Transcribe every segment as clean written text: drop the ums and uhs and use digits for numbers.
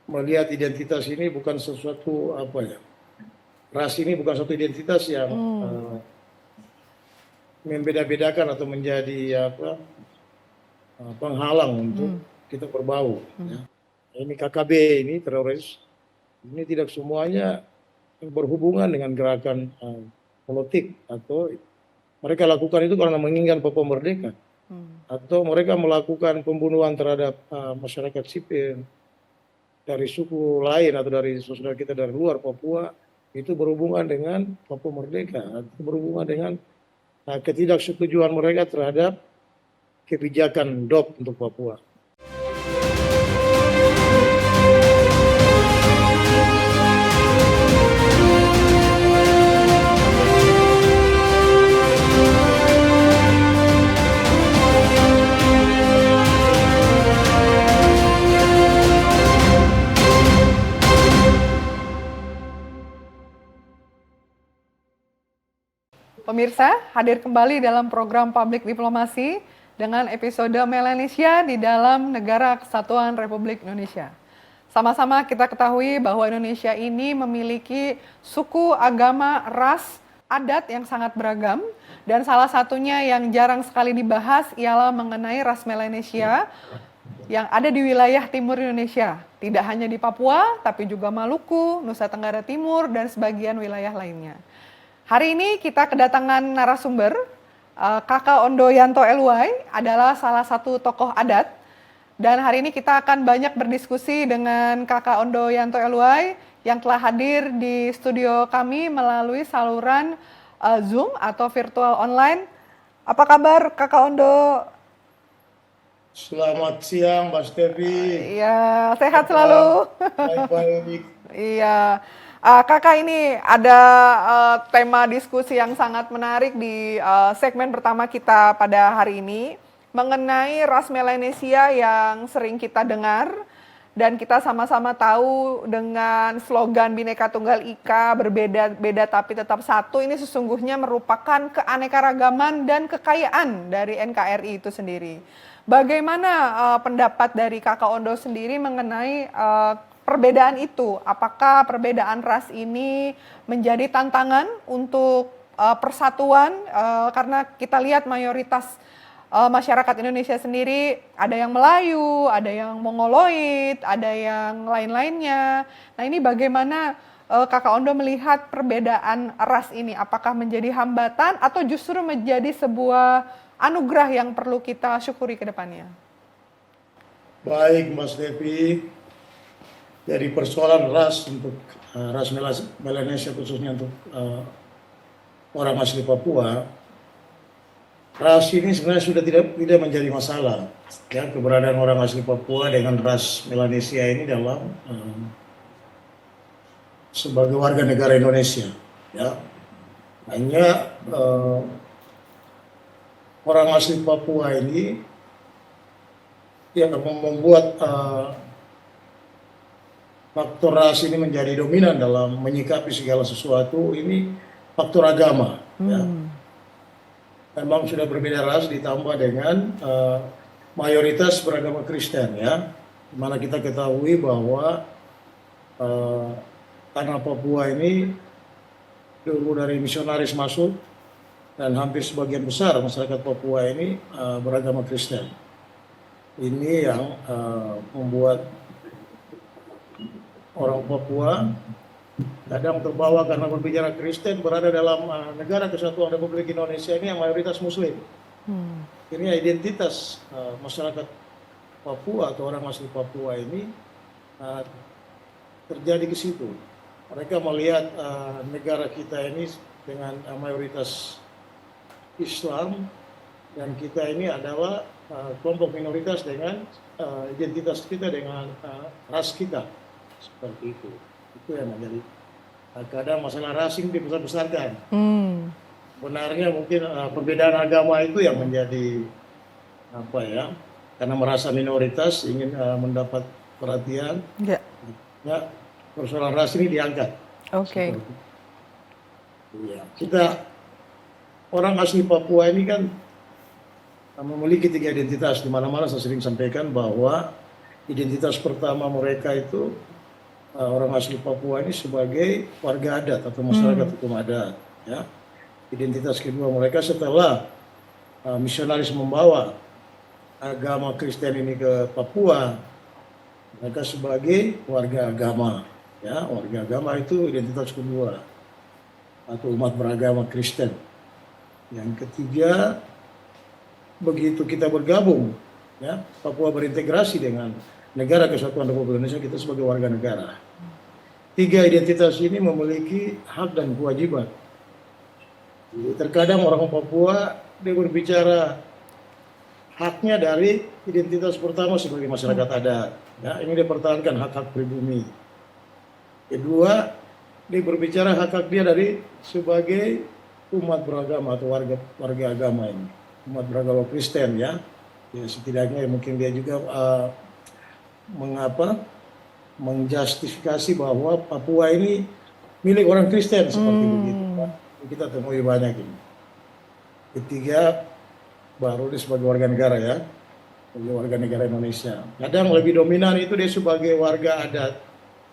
melihat identitas ini bukan sesuatu apa ya, ras ini bukan suatu identitas yang membeda-bedakan atau menjadi apa penghalang untuk kita berbau. Ya. Ini KKB ini teroris ini tidak semuanya berhubungan dengan gerakan politik atau mereka lakukan itu karena menginginkan Papua merdeka atau mereka melakukan pembunuhan terhadap masyarakat sipil dari suku lain atau dari saudara kita dari luar Papua itu berhubungan dengan Papua merdeka atau berhubungan dengan ketidaksetujuan mereka terhadap kebijakan DOP untuk Papua. Pemirsa, hadir kembali dalam program Public Diplomasi dengan episode Melanesia di dalam Negara Kesatuan Republik Indonesia. Sama-sama kita ketahui bahwa Indonesia ini memiliki suku, agama, ras, adat yang sangat beragam, dan salah satunya yang jarang sekali dibahas ialah mengenai ras Melanesia yang ada di wilayah timur Indonesia. Tidak hanya di Papua, tapi juga Maluku, Nusa Tenggara Timur, dan sebagian wilayah lainnya. Hari ini kita kedatangan narasumber, Kakak Ondo Yanto Eluai adalah salah satu tokoh adat. Dan hari ini kita akan banyak berdiskusi dengan Kakak Ondo Yanto Eluai yang telah hadir di studio kami melalui saluran Zoom atau virtual online. Apa kabar Kakak Ondo? Selamat siang Mbak Stevi. Iya, sehat selalu. Baik-baik. Iya. Kakak, ini ada tema diskusi yang sangat menarik di segmen pertama kita pada hari ini mengenai ras Melanesia yang sering kita dengar dan kita sama-sama tahu dengan slogan Bhinneka Tunggal Ika, berbeda-beda tapi tetap satu, ini sesungguhnya merupakan keanekaragaman dan kekayaan dari NKRI itu sendiri. Bagaimana pendapat dari Kakak Ondo sendiri mengenai perbedaan itu? Apakah perbedaan ras ini menjadi tantangan untuk persatuan? Karena kita lihat mayoritas masyarakat Indonesia sendiri ada yang Melayu, ada yang Mongoloid, ada yang lain-lainnya. Nah, ini bagaimana Kakak Ondo melihat perbedaan ras ini? Apakah menjadi hambatan atau justru menjadi sebuah anugerah yang perlu kita syukuri ke depannya? Baik Mas Devi, dari persoalan ras untuk ras Melanesia khususnya untuk orang asli Papua, ras ini sebenarnya sudah tidak menjadi masalah. Ya, keberadaan orang asli Papua dengan ras Melanesia ini dalam sebagai warga negara Indonesia. Ya, hanya orang asli Papua ini yang membuat faktor ras ini menjadi dominan dalam menyikapi segala sesuatu ini faktor agama. Ya. Memang sudah berbeda ras ditambah dengan mayoritas beragama Kristen, ya. Dimana kita ketahui bahwa tanah Papua ini dulu dari misionaris masuk dan hampir sebagian besar masyarakat Papua ini beragama Kristen. Ini yang membuat orang Papua kadang terbawa karena berbicara Kristen berada dalam negara kesatuan Republik Indonesia ini yang mayoritas Muslim. Ini identitas masyarakat Papua atau orang asli Papua ini terjadi ke situ. Mereka melihat negara kita ini dengan mayoritas Islam dan kita ini adalah kelompok minoritas dengan identitas kita dengan ras kita. Seperti itu yang menjadi kadang masalah ras ini dibesar-besarkan. Benarnya mungkin perbedaan agama itu yang menjadi apa ya, karena merasa minoritas ingin mendapat perhatian, ya persoalan ras ini diangkat. Oke. Ya, kita orang asli Papua ini kan memiliki 3 identitas. Di mana-mana saya sering sampaikan bahwa identitas pertama mereka itu orang asli Papua ini sebagai warga adat atau masyarakat hukum adat. Ya. Identitas kedua mereka setelah misionaris membawa agama Kristen ini ke Papua, mereka sebagai warga agama. Ya, warga agama itu identitas kedua atau umat beragama Kristen. Yang ketiga, begitu kita bergabung, ya, Papua berintegrasi dengan negara kesatuan Republik Indonesia, kita sebagai warga negara. Tiga identitas ini memiliki hak dan kewajiban. Terkadang orang Papua dia berbicara haknya dari identitas pertama sebagai masyarakat adat. Ya, ini dia pertahankan hak-hak pribumi. Kedua, dia berbicara hak-hak dia dari sebagai umat beragama atau warga agama ini, umat beragama Kristen, ya. Ya setidaknya mungkin dia juga menjustifikasi bahwa Papua ini milik orang Kristen seperti begitu. Kita temui banyak ini. Ketiga, baru dia sebagai warga negara, ya, sebagai warga negara Indonesia. Kadang lebih dominan itu dia sebagai warga adat,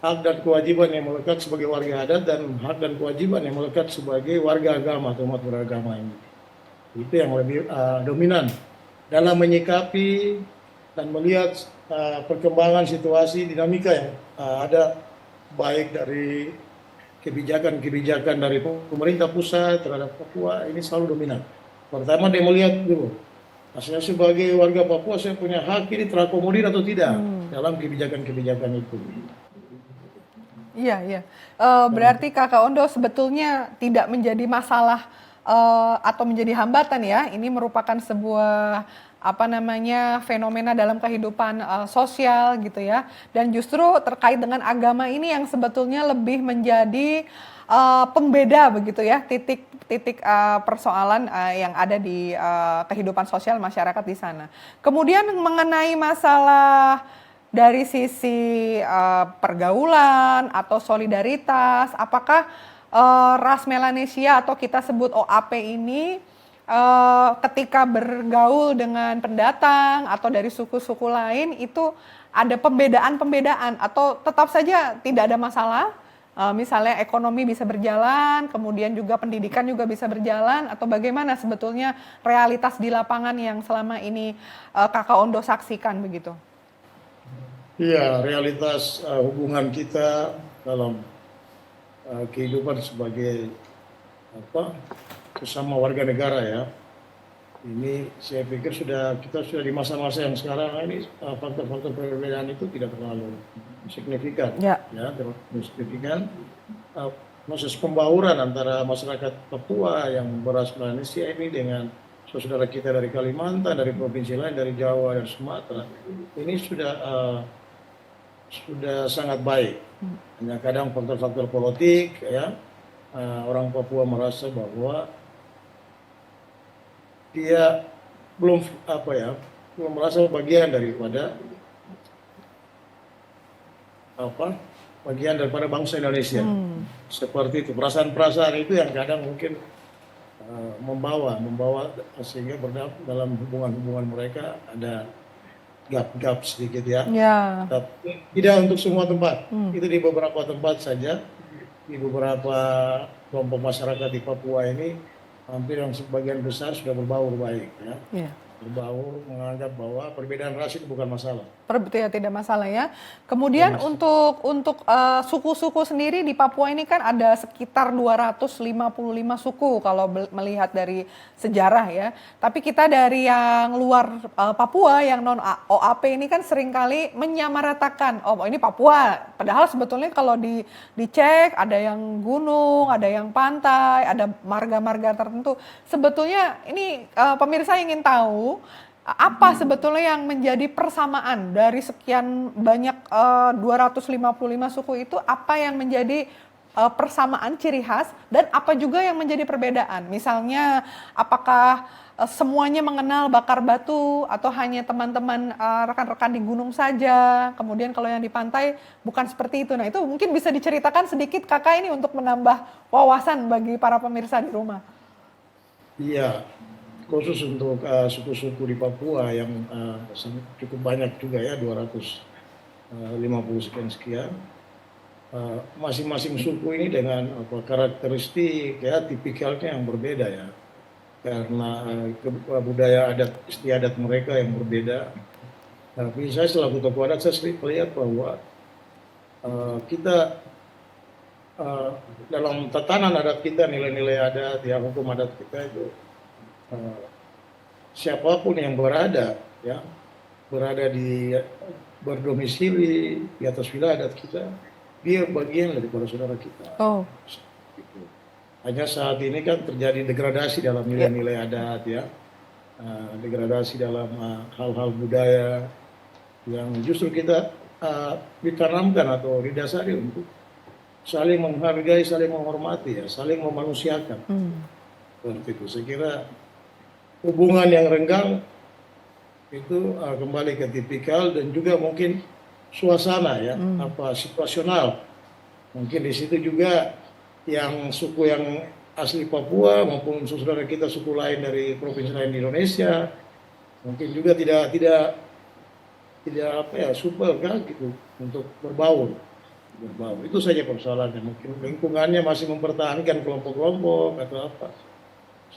hak dan kewajiban yang melekat sebagai warga adat dan hak dan kewajiban yang melekat sebagai warga agama atau umat beragama ini. Itu yang lebih dominan dalam menyikapi dan melihat perkembangan situasi dinamika yang ada, baik dari kebijakan-kebijakan dari pemerintah pusat terhadap Papua, ini selalu dominan. Pertama dia melihat dulu, saya sebagai warga Papua saya punya hak ini terakomodir atau tidak dalam kebijakan-kebijakan itu. Iya, iya. Berarti Kakak Ondo sebetulnya tidak menjadi masalah atau menjadi hambatan, ya. Ini merupakan sebuah fenomena dalam kehidupan sosial gitu, ya. Dan justru terkait dengan agama ini yang sebetulnya lebih menjadi pembeda begitu, ya, titik persoalan yang ada di kehidupan sosial masyarakat di sana. Kemudian mengenai masalah dari sisi pergaulan atau solidaritas, apakah ras Melanesia atau kita sebut OAP ini ketika bergaul dengan pendatang atau dari suku-suku lain itu ada pembedaan-pembedaan atau tetap saja tidak ada masalah? Misalnya ekonomi bisa berjalan, kemudian juga pendidikan juga bisa berjalan, atau bagaimana sebetulnya realitas di lapangan yang selama ini Kakak Ondo saksikan begitu? Iya, realitas hubungan kita dalam kehidupan sebagai sesama warga negara, ya. Ini saya pikir kita sudah di masa-masa yang sekarang ini faktor-faktor perbedaan itu tidak terlalu signifikan, ya, terlalu signifikan. Proses pembauran antara masyarakat Papua yang beras Melanesia ini dengan saudara kita dari Kalimantan, dari provinsi lain, dari Jawa dan Sumatera, ini sudah sangat baik. Hanya kadang faktor-faktor politik, ya, orang Papua merasa bahwa dia belum merasa bagian daripada bangsa Indonesia. Seperti itu, perasaan-perasaan itu yang kadang mungkin membawa sehingga dalam hubungan mereka ada gap sedikit, ya. Tapi tidak untuk semua tempat. Itu di beberapa tempat saja, di beberapa kelompok masyarakat di Papua ini hampir yang sebagian besar sudah berbaur baik, ya. Berbaur menganggap bahwa perbedaan ras itu bukan masalah. Tidak masalah, ya. Kemudian untuk suku-suku sendiri di Papua ini kan ada sekitar 255 suku kalau melihat dari sejarah, ya. Tapi kita dari yang luar Papua yang non OAP ini kan seringkali menyamaratakan, oh ini Papua. Padahal sebetulnya kalau dicek ada yang gunung, ada yang pantai, ada marga-marga tertentu. Sebetulnya ini pemirsa ingin tahu apa sebetulnya yang menjadi persamaan dari sekian banyak 255 suku itu, apa yang menjadi persamaan ciri khas dan apa juga yang menjadi perbedaan? Misalnya apakah semuanya mengenal bakar batu atau hanya teman-teman rekan-rekan di gunung saja, kemudian kalau yang di pantai bukan seperti itu. Nah, itu mungkin bisa diceritakan sedikit Kakak ini untuk menambah wawasan bagi para pemirsa di rumah. Iya, khusus untuk suku-suku di Papua yang cukup banyak juga, ya, 250 sekian. masing-masing suku ini dengan karakteristik ya tipikalnya yang berbeda ya, karena budaya adat istiadat mereka yang berbeda. Tapi saya selaku tokoh adat saya sering melihat bahwa kita dalam tatanan adat kita, nilai-nilai adat ya, hukum adat kita itu eh, siapapun yang berada di berdomisili di atas wilayah adat kita, dia bagian daripada saudara kita. Oh, Gitu. Hanya saat ini kan terjadi degradasi dalam ya. nilai-nilai adat ya, degradasi dalam hal-hal budaya yang justru kita ditanamkan atau didasari untuk saling menghargai, saling menghormati ya, saling memanusiakan. Hmm. Seperti itu. Saya kira hubungan yang renggang itu kembali ke tipikal dan juga mungkin suasana ya, situasional. Mungkin di situ juga yang suku yang asli Papua maupun saudara kita suku lain dari provinsi lain di Indonesia mungkin juga tidak supel kan gitu untuk berbaur. Itu saja persoalannya. Mungkin lingkungannya masih mempertahankan kelompok-kelompok atau apa.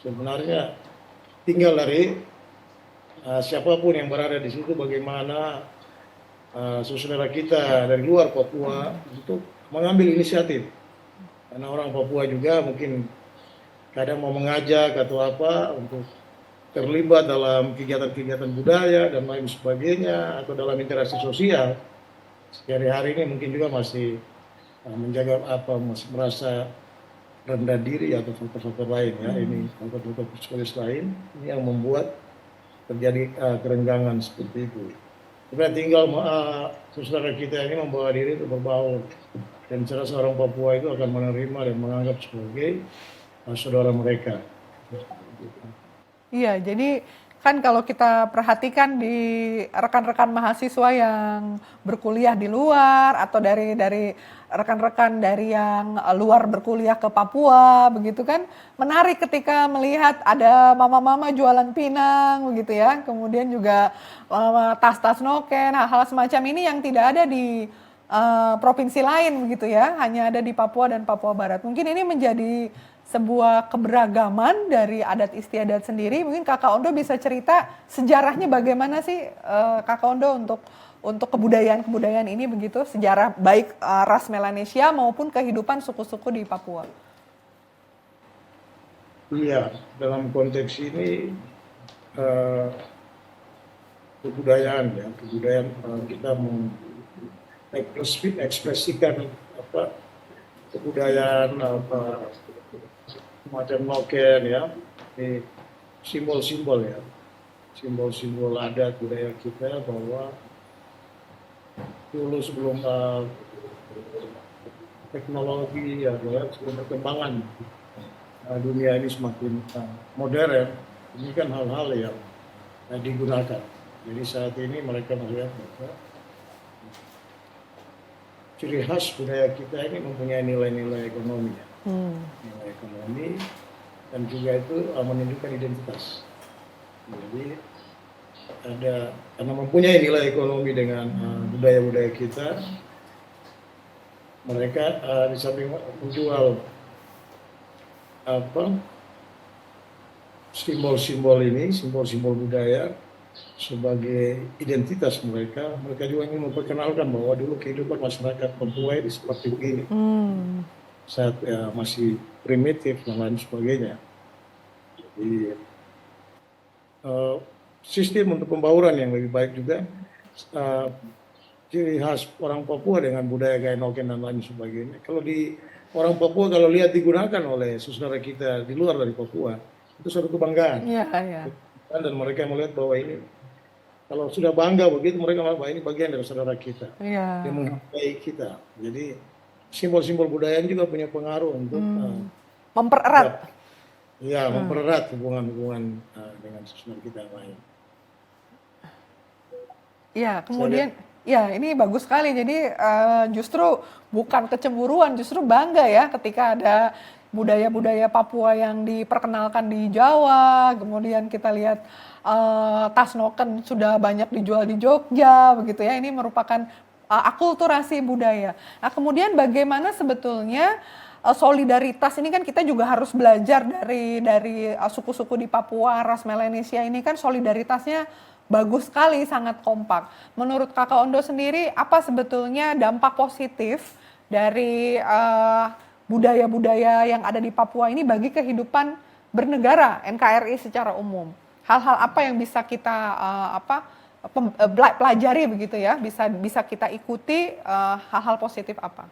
Sebenarnya tinggal dari siapapun yang berada di situ bagaimana saudara kita dari luar Papua untuk mengambil inisiatif. Karena orang Papua juga mungkin kadang mau mengajak atau apa untuk terlibat dalam kegiatan-kegiatan budaya dan lain sebagainya atau dalam interaksi sosial. Sehari-hari ini mungkin juga masih menjaga masih merasa rendah diri atau faktor-faktor lain ya, ini faktor-faktor psikologis lain ini yang membuat terjadi kerenggangan seperti itu. Sebenarnya tinggal saudara kita ini membawa diri untuk berbaur dan cara seorang Papua itu akan menerima dan menganggap sebagai saudara mereka. Iya, jadi kan kalau kita perhatikan di rekan-rekan mahasiswa yang berkuliah di luar atau dari rekan-rekan dari yang luar berkuliah ke Papua begitu kan, menarik ketika melihat ada mama-mama jualan pinang begitu ya, kemudian juga tas-tas noken, hal semacam ini yang tidak ada di provinsi lain begitu ya, hanya ada di Papua dan Papua Barat. Mungkin ini menjadi sebuah keberagaman dari adat istiadat sendiri. Mungkin Kakak Ondo bisa cerita sejarahnya bagaimana sih Kakak Ondo untuk kebudayaan ini begitu, sejarah baik ras Melanesia maupun kehidupan suku-suku di Papua. Iya, dalam konteks ini kebudayaan kita mengekspresikan kebudayaan macam noken ya, di simbol-simbol ya, simbol-simbol adat budaya kita bahwa dulu sebelum teknologi ya, sebelum perkembangan dunia ini semakin modern, ini kan hal-hal yang digunakan. Jadi saat ini mereka melihat bahwa ciri khas budaya kita ini mempunyai nilai-nilai ekonomi ya. Nilai ekonomi dan juga itu menunjukkan identitas. Jadi karena mempunyai nilai ekonomi dengan budaya-budaya kita, mereka di samping menjual simbol-simbol ini, simbol-simbol budaya sebagai identitas mereka juga ingin memperkenalkan bahwa dulu kehidupan masyarakat Papua ini seperti ini. Saat masih primitif dan lain sebagainya. Jadi sistem untuk pembauran yang lebih baik juga, ciri khas orang Papua dengan budaya gaya noken dan lain sebagainya. Kalau di orang Papua kalau lihat digunakan oleh saudara kita di luar dari Papua, itu suatu kebanggaan. Iya, iya. Dan mereka melihat bahwa ini, kalau sudah bangga begitu, mereka melihat bahwa ini bagian dari saudara kita. Iya. Yang menghargai kita. Jadi simbol-simbol budaya juga punya pengaruh untuk mempererat. Ya, mempererat hubungan-hubungan dengan saudara kita yang lain. Ya, kemudian ya ini bagus sekali. Jadi justru bukan kecemburuan, justru bangga ya ketika ada budaya-budaya Papua yang diperkenalkan di Jawa. Kemudian kita lihat tas noken sudah banyak dijual di Jogja, begitu ya. Ini merupakan akulturasi budaya. Nah, kemudian bagaimana sebetulnya solidaritas ini kan kita juga harus belajar dari suku-suku di Papua, ras Melanesia ini kan solidaritasnya bagus sekali, sangat kompak. Menurut Kakak Ondo sendiri, apa sebetulnya dampak positif dari budaya-budaya yang ada di Papua ini bagi kehidupan bernegara NKRI secara umum? Hal-hal apa yang bisa kita pelajari begitu ya, bisa kita ikuti, hal-hal positif apa?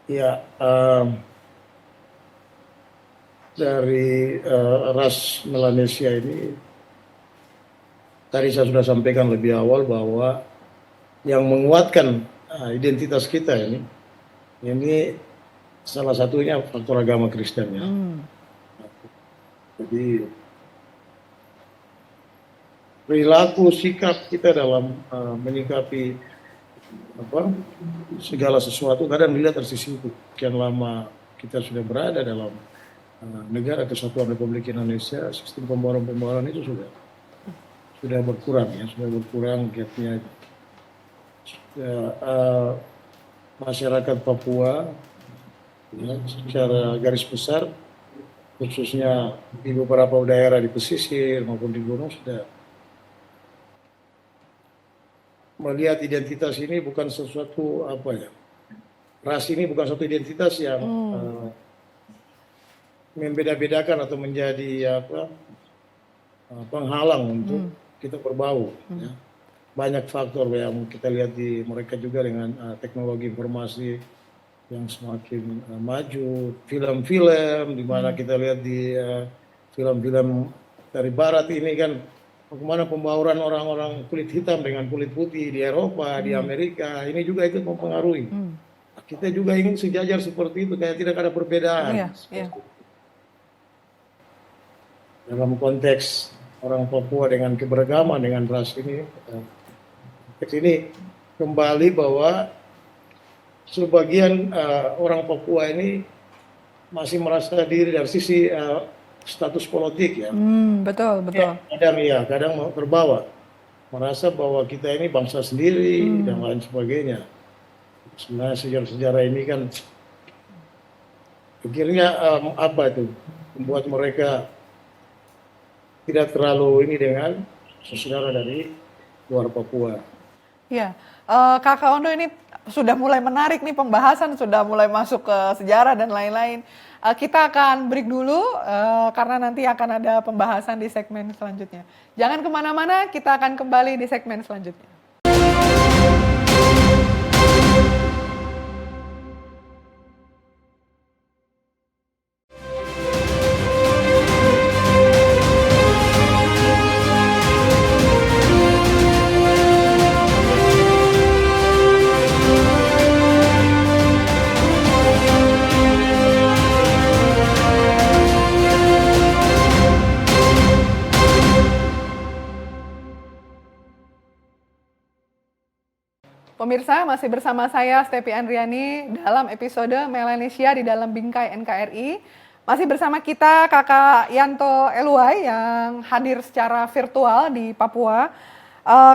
Ya, dari ras Melanesia ini tadi saya sudah sampaikan lebih awal bahwa yang menguatkan identitas kita ini salah satunya faktor agama Kristen ya. Jadi perilaku sikap kita dalam menyikapi segala sesuatu kadang dilihat dari sisi itu. Sekian lama kita sudah berada dalam negara Kesatuan Republik Indonesia, sistem pembayaran itu sudah berkurang ya, sudah berkurang gapnya. Masyarakat Papua ya, secara garis besar khususnya di beberapa daerah di pesisir maupun di gunung sudah melihat identitas ini bukan sesuatu ras ini bukan suatu identitas yang membeda-bedakan atau menjadi penghalang untuk kita berbau. Ya. Banyak faktor yang kita lihat di mereka juga dengan teknologi informasi yang semakin maju, film-film di mana kita lihat di film-film dari Barat ini kan bagaimana pembauran orang-orang kulit hitam dengan kulit putih di Eropa, di Amerika, ini juga ikut mempengaruhi. Kita juga ingin sejajar seperti itu, kayak tidak ada perbedaan. Dalam konteks orang Papua dengan keberagaman, dengan ras ini kembali bahwa sebagian orang Papua ini masih merasa diri dari sisi status politik ya. Betul. Kadang mau terbawa merasa bahwa kita ini bangsa sendiri dan lain sebagainya. Sebenarnya sejarah-sejarah ini kan akhirnya membuat mereka tidak terlalu ini dengan saudara dari luar Papua. Ya, Kakak Ondo ini sudah mulai menarik nih pembahasan, sudah mulai masuk ke sejarah dan lain-lain. Kita akan break dulu karena nanti akan ada pembahasan di segmen selanjutnya. Jangan kemana-mana, kita akan kembali di segmen selanjutnya. Pemirsa, masih bersama saya Stepi Andriani dalam episode Melanesia di dalam Bingkai NKRI. Masih bersama kita Kakak Yanto Eluai yang hadir secara virtual di Papua.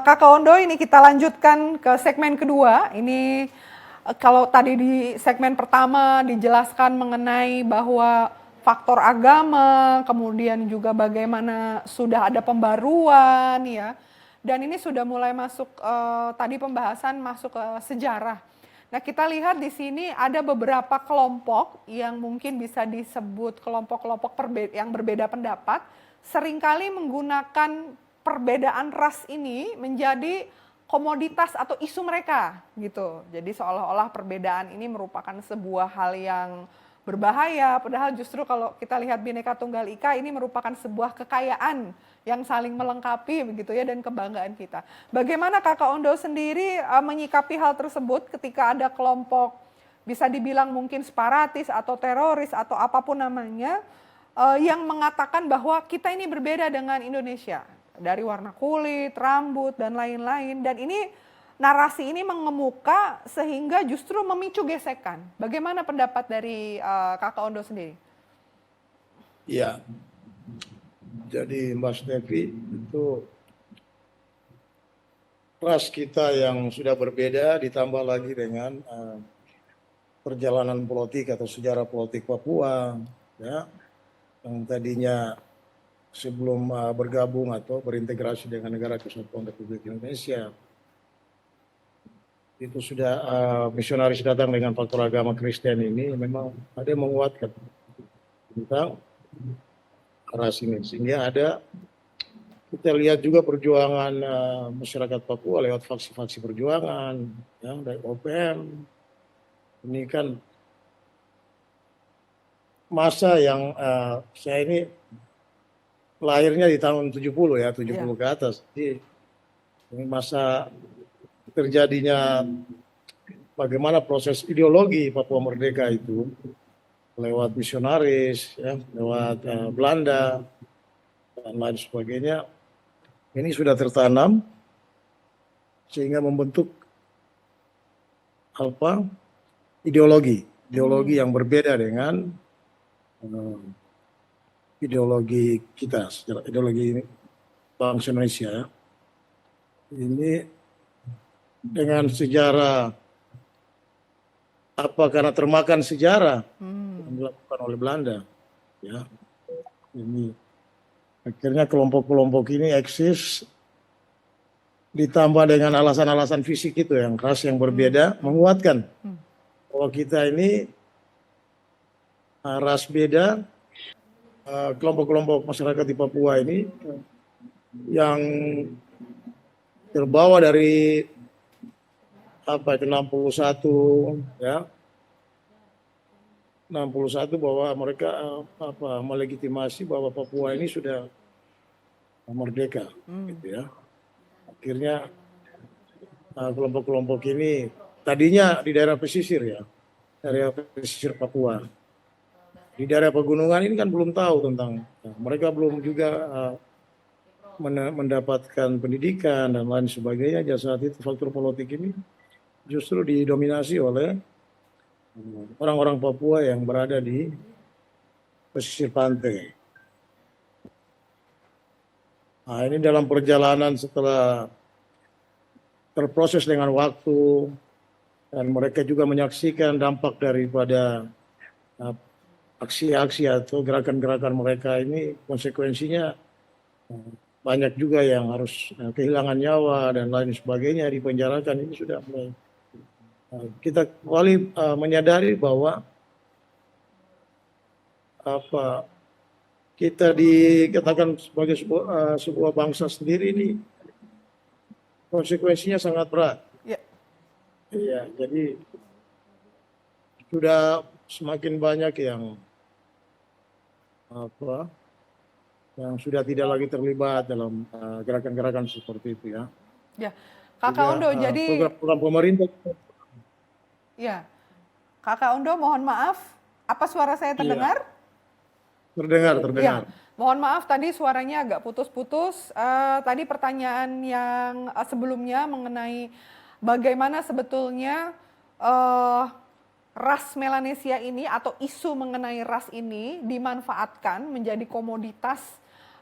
Kakak Ondo, ini kita lanjutkan ke segmen kedua. Ini kalau tadi di segmen pertama dijelaskan mengenai bahwa faktor agama, kemudian juga bagaimana sudah ada pembaruan ya. Dan ini sudah mulai masuk tadi pembahasan masuk ke sejarah. Nah, kita lihat di sini ada beberapa kelompok yang mungkin bisa disebut kelompok-kelompok yang berbeda pendapat, seringkali menggunakan perbedaan ras ini menjadi komoditas atau isu mereka gitu. Jadi seolah-olah perbedaan ini merupakan sebuah hal yang berbahaya, padahal justru kalau kita lihat Bhinneka Tunggal Ika ini merupakan sebuah kekayaan yang saling melengkapi begitu ya dan kebanggaan kita. Bagaimana Kakak Ondo sendiri menyikapi hal tersebut ketika ada kelompok bisa dibilang mungkin separatis atau teroris atau apapun namanya yang mengatakan bahwa kita ini berbeda dengan Indonesia dari warna kulit, rambut dan lain-lain, dan ini narasi ini mengemuka sehingga justru memicu gesekan. Bagaimana pendapat dari Kakak Ondo sendiri? Ya, jadi Mbak Stevi itu ras kita yang sudah berbeda ditambah lagi dengan perjalanan politik atau sejarah politik Papua, ya, yang tadinya sebelum bergabung atau berintegrasi dengan Negara Kesatuan Republik Indonesia, itu sudah misionaris datang dengan faktor agama Kristen ini, memang ada yang menguatkan tentang ras ini, sehingga ada kita lihat juga perjuangan masyarakat Papua lewat faksi-faksi perjuangan, ya, dari OPM. Ini kan masa yang saya ini lahirnya di tahun 70 ya, 70 ke atas. Jadi ini masa terjadinya bagaimana proses ideologi Papua Merdeka itu lewat misionaris, ya, lewat Belanda dan lain sebagainya. Ini sudah tertanam sehingga membentuk ideologi yang berbeda dengan ideologi kita, ideologi bangsa Indonesia. Ini dengan sejarah karena termakan sejarah yang dilakukan oleh Belanda, ya. Ini akhirnya kelompok-kelompok ini eksis, ditambah dengan alasan-alasan fisik itu yang ras yang berbeda, menguatkan bahwa kita ini ras beda. Kelompok-kelompok masyarakat di Papua ini yang terbawa dari 61, ya, 61 bahwa mereka melegitimasi bahwa Papua ini sudah merdeka, gitu ya. Akhirnya kelompok-kelompok ini tadinya di daerah pesisir, ya, daerah pesisir Papua. Di daerah pegunungan ini kan belum tahu tentang, mereka belum juga mendapatkan pendidikan dan lain sebagainya. Pada saat itu faktor politik ini justru didominasi oleh orang-orang Papua yang berada di pesisir pantai. Nah, ini dalam perjalanan setelah terproses dengan waktu dan mereka juga menyaksikan dampak daripada aksi-aksi atau gerakan-gerakan mereka ini, konsekuensinya banyak juga yang harus kehilangan nyawa dan lain sebagainya, dipenjarakan. Ini sudah mulai kita kembali menyadari bahwa kita dikatakan sebagai sebuah bangsa sendiri ini konsekuensinya sangat berat. Ya, jadi sudah semakin banyak yang sudah tidak lagi terlibat dalam gerakan-gerakan seperti itu, ya. Ya, Kakak Ondo, jadi program pemerintah. Ya, Kakak Ondo, mohon maaf, apa suara saya terdengar? Terdengar. Ya, mohon maaf tadi suaranya agak putus-putus. Tadi pertanyaan yang sebelumnya mengenai bagaimana sebetulnya ras Melanesia ini atau isu mengenai ras ini dimanfaatkan menjadi komoditas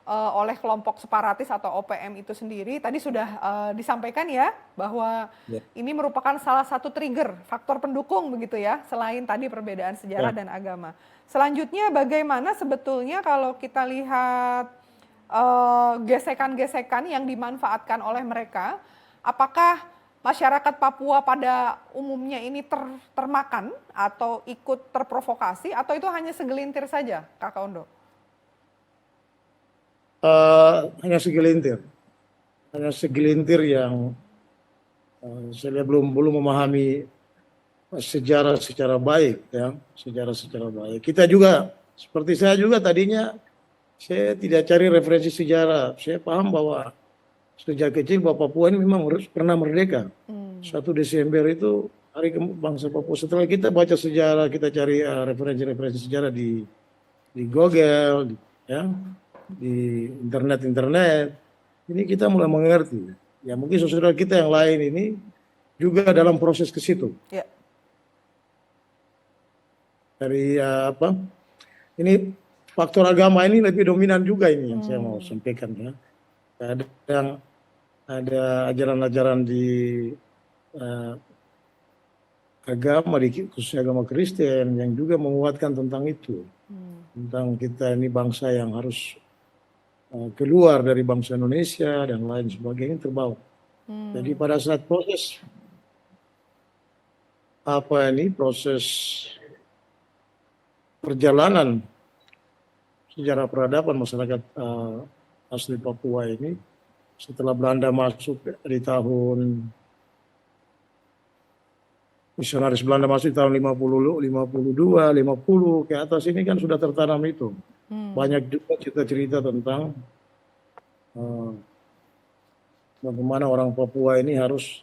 oleh kelompok separatis atau OPM itu sendiri. Tadi sudah disampaikan ya bahwa ini merupakan salah satu trigger, faktor pendukung begitu ya, selain tadi perbedaan sejarah dan agama. Selanjutnya bagaimana sebetulnya kalau kita lihat gesekan-gesekan yang dimanfaatkan oleh mereka, apakah masyarakat Papua pada umumnya ini termakan atau ikut terprovokasi atau itu hanya segelintir saja, Kakak Ondo? Hanya segelintir yang saya belum memahami sejarah secara baik, ya, sejarah secara baik. Kita juga seperti saya juga tadinya saya tidak cari referensi sejarah. Saya paham bahwa sejak kecil bahwa Papua ini memang pernah merdeka. 1 Desember itu hari bangsa Papua. Setelah kita baca sejarah, kita cari referensi-referensi sejarah di Google, ya, di internet, ini kita mulai mengerti. Ya mungkin saudara kita yang lain ini juga dalam proses ke situ. Ya. Dari ini faktor agama ini lebih dominan juga ini yang saya mau sampaikan, ya. Kadang ada ajaran-ajaran di eh, agama, khususnya agama Kristen yang juga menguatkan tentang itu, tentang kita ini bangsa yang harus keluar dari bangsa Indonesia dan lain sebagainya terbawa. Jadi pada saat proses perjalanan sejarah peradaban masyarakat asli Papua ini setelah Belanda masuk di tahun misionaris Belanda masuk di tahun 50, 52, 50 ke atas ini kan sudah tertanam itu. Banyak juga cerita-cerita tentang bagaimana orang Papua ini harus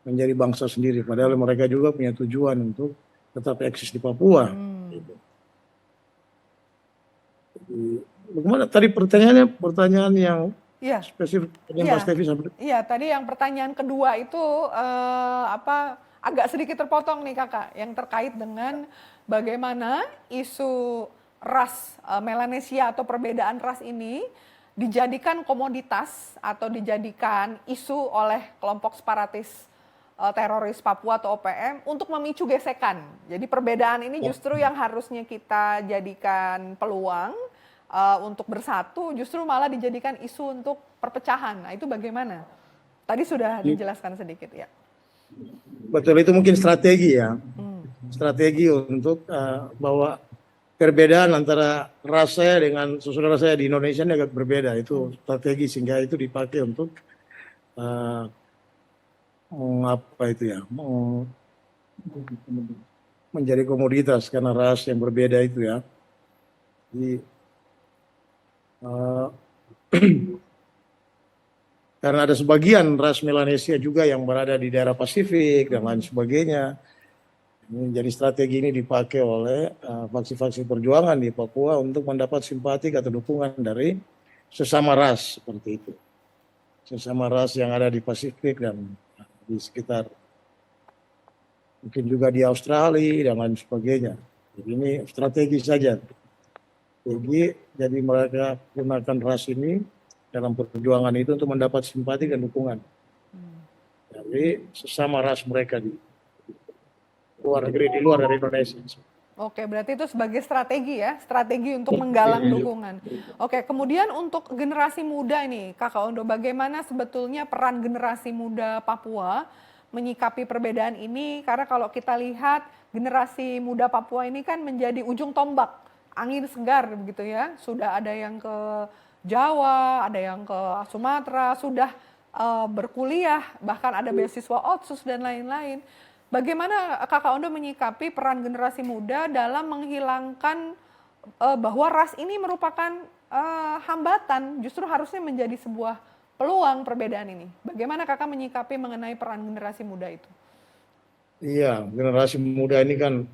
menjadi bangsa sendiri. Padahal mereka juga punya tujuan untuk tetap eksis di Papua. Gitu. Jadi, bagaimana tadi pertanyaan yang spesifik Mas Tevi? Iya, tadi yang pertanyaan kedua itu agak sedikit terpotong nih Kakak, yang terkait dengan bagaimana isu ras Melanesia atau perbedaan ras ini dijadikan komoditas atau dijadikan isu oleh kelompok separatis teroris Papua atau OPM untuk memicu gesekan. Jadi perbedaan ini justru yang harusnya kita jadikan peluang untuk bersatu, justru malah dijadikan isu untuk perpecahan. Nah itu bagaimana? Tadi sudah dijelaskan sedikit ya. Betul, itu mungkin strategi ya. Strategi untuk bahwa perbedaan antara ras saya dengan saudara saya di Indonesia ini agak berbeda. Itu strategi sehingga itu dipakai untuk menjadi komoditas karena ras yang berbeda itu ya. Jadi, karena ada sebagian ras Melanesia juga yang berada di daerah Pasifik dan lain sebagainya. Jadi strategi ini dipakai oleh faksi-faksi perjuangan di Papua untuk mendapat simpati atau dukungan dari sesama ras seperti itu. Sesama ras yang ada di Pasifik dan di sekitar mungkin juga di Australia dan lain sebagainya. Jadi ini strategi saja. Jadi mereka gunakan ras ini dalam perjuangan itu untuk mendapat simpati dan dukungan dari sesama ras mereka di luar negeri, di luar dari Indonesia. Oke, berarti itu sebagai strategi ya, strategi untuk menggalang dukungan. Oke, kemudian untuk generasi muda ini, Kakak Ondo, bagaimana sebetulnya peran generasi muda Papua menyikapi perbedaan ini? Karena kalau kita lihat generasi muda Papua ini kan menjadi ujung tombak, angin segar begitu ya. Sudah ada yang ke Jawa, ada yang ke Sumatera, sudah berkuliah, bahkan ada beasiswa Otsus dan lain-lain. Bagaimana Kakak Ondo menyikapi peran generasi muda dalam menghilangkan bahwa ras ini merupakan hambatan, justru harusnya menjadi sebuah peluang perbedaan ini. Bagaimana Kakak menyikapi mengenai peran generasi muda itu? Iya, generasi muda ini kan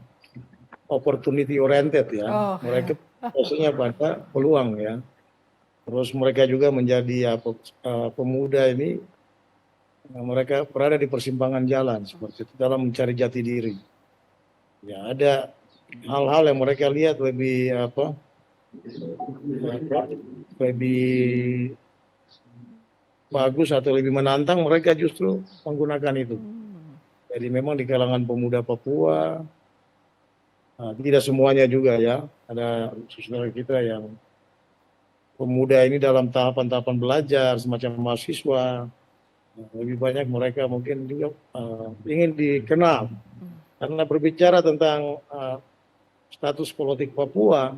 opportunity oriented ya. Mereka biasanya pada peluang ya. Terus mereka juga menjadi pemuda ini, mereka berada di persimpangan jalan seperti itu dalam mencari jati diri. Ya ada hal-hal yang mereka lihat lebih bagus atau lebih menantang, mereka justru menggunakan itu. Jadi memang di kalangan pemuda Papua, tidak semuanya juga ya, ada saudara kita yang pemuda ini dalam tahapan-tahapan belajar semacam mahasiswa. Lebih banyak mereka mungkin juga ingin dikenal karena berbicara tentang status politik Papua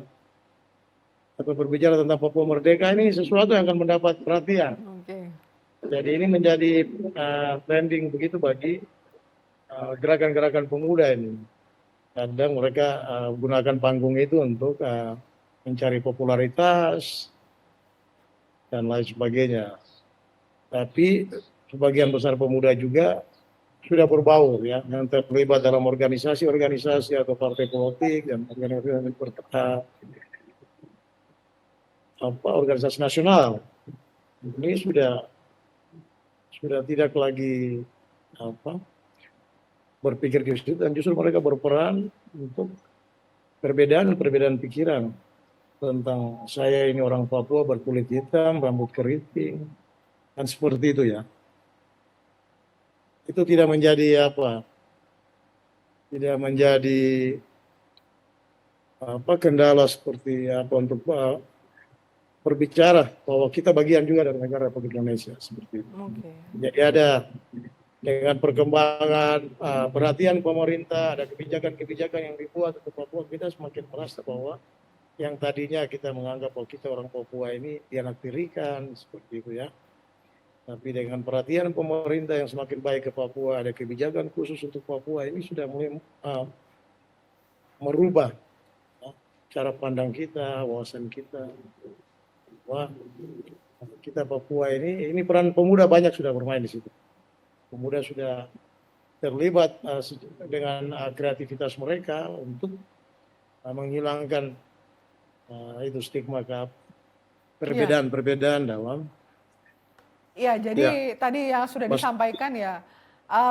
atau berbicara tentang Papua merdeka ini sesuatu yang akan mendapat perhatian. Jadi ini menjadi trending begitu bagi gerakan-gerakan pemuda ini. Kadang mereka gunakan panggung itu untuk mencari popularitas dan lain sebagainya. Tapi sebagian besar pemuda juga sudah berbaur ya, yang terlibat dalam organisasi-organisasi atau partai politik dan organisasi nasional. Ini sudah tidak lagi berpikir di situ, dan justru mereka berperan untuk perbedaan pikiran tentang saya ini orang Papua berkulit hitam, rambut keriting, kan seperti itu ya. Itu tidak menjadi apa, tidak menjadi kendala seperti apa untuk berbicara bahwa kita bagian juga dari negara Republik Indonesia seperti itu. Oke. Jadi ada dengan perkembangan perhatian pemerintah, ada kebijakan-kebijakan yang dibuat untuk Papua, kita semakin merasa bahwa yang tadinya kita menganggap bahwa kita orang Papua ini dianaktirikan seperti itu ya. Tapi dengan perhatian pemerintah yang semakin baik ke Papua, ada kebijakan khusus untuk Papua, ini sudah mulai merubah cara pandang kita, wawasan kita. Wah, kita Papua ini peran pemuda banyak sudah bermain di situ. Pemuda sudah terlibat dengan kreativitas mereka untuk menghilangkan itu stigma perbedaan-perbedaan dalam. Ya, jadi tadi yang sudah disampaikan ya,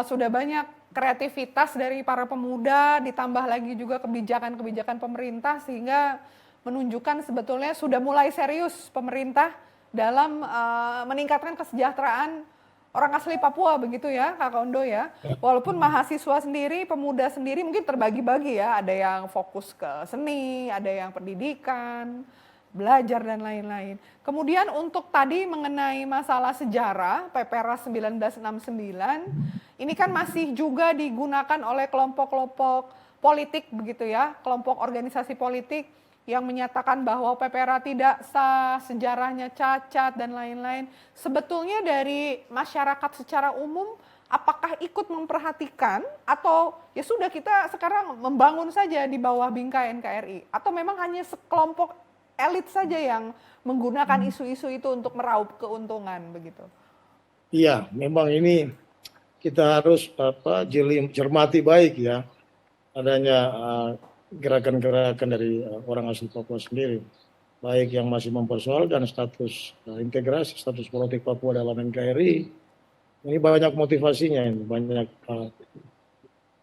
sudah banyak kreativitas dari para pemuda, ditambah lagi juga kebijakan-kebijakan pemerintah, sehingga menunjukkan sebetulnya sudah mulai serius pemerintah dalam meningkatkan kesejahteraan orang asli Papua, begitu ya Kak Kondo ya. Walaupun mahasiswa sendiri, pemuda sendiri mungkin terbagi-bagi ya, ada yang fokus ke seni, ada yang pendidikan, belajar dan lain-lain. Kemudian untuk tadi mengenai masalah sejarah PPRAS 1969, ini kan masih juga digunakan oleh kelompok-kelompok politik begitu ya, kelompok organisasi politik yang menyatakan bahwa PPRA tidak sah, sejarahnya cacat dan lain-lain. Sebetulnya dari masyarakat secara umum apakah ikut memperhatikan atau ya sudah kita sekarang membangun saja di bawah bingkai NKRI, atau memang hanya sekelompok elit saja yang menggunakan isu-isu itu untuk meraup keuntungan begitu? Iya, memang ini kita harus cermati baik ya adanya gerakan-gerakan dari orang asli Papua sendiri, baik yang masih mempersoalkan status integrasi, status politik Papua dalam NKRI. Ini banyak motivasinya, ini banyak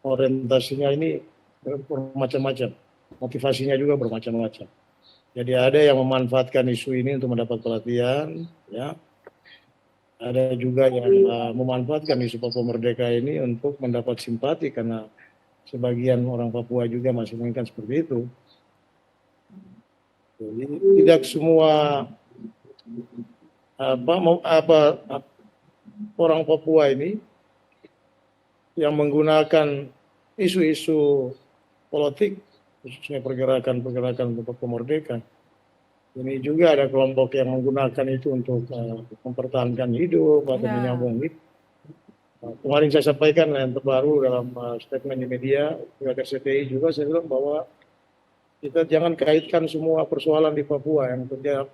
orientasinya, ini bermacam-macam, motivasinya juga bermacam-macam. Jadi ada yang memanfaatkan isu ini untuk mendapat perhatian, ya. Ada juga yang memanfaatkan isu Papua Merdeka ini untuk mendapat simpati, karena sebagian orang Papua juga masih menginginkan seperti itu. Jadi tidak semua orang Papua ini yang menggunakan isu-isu politik, khususnya pergerakan-pergerakan untuk Papua Merdeka. Ini juga ada kelompok yang menggunakan itu untuk mempertahankan hidup atau menyambung hidup. Kemarin saya sampaikan yang terbaru dalam statement di media, pihak RCTI juga saya bilang bahwa kita jangan kaitkan semua persoalan di Papua yang terjadi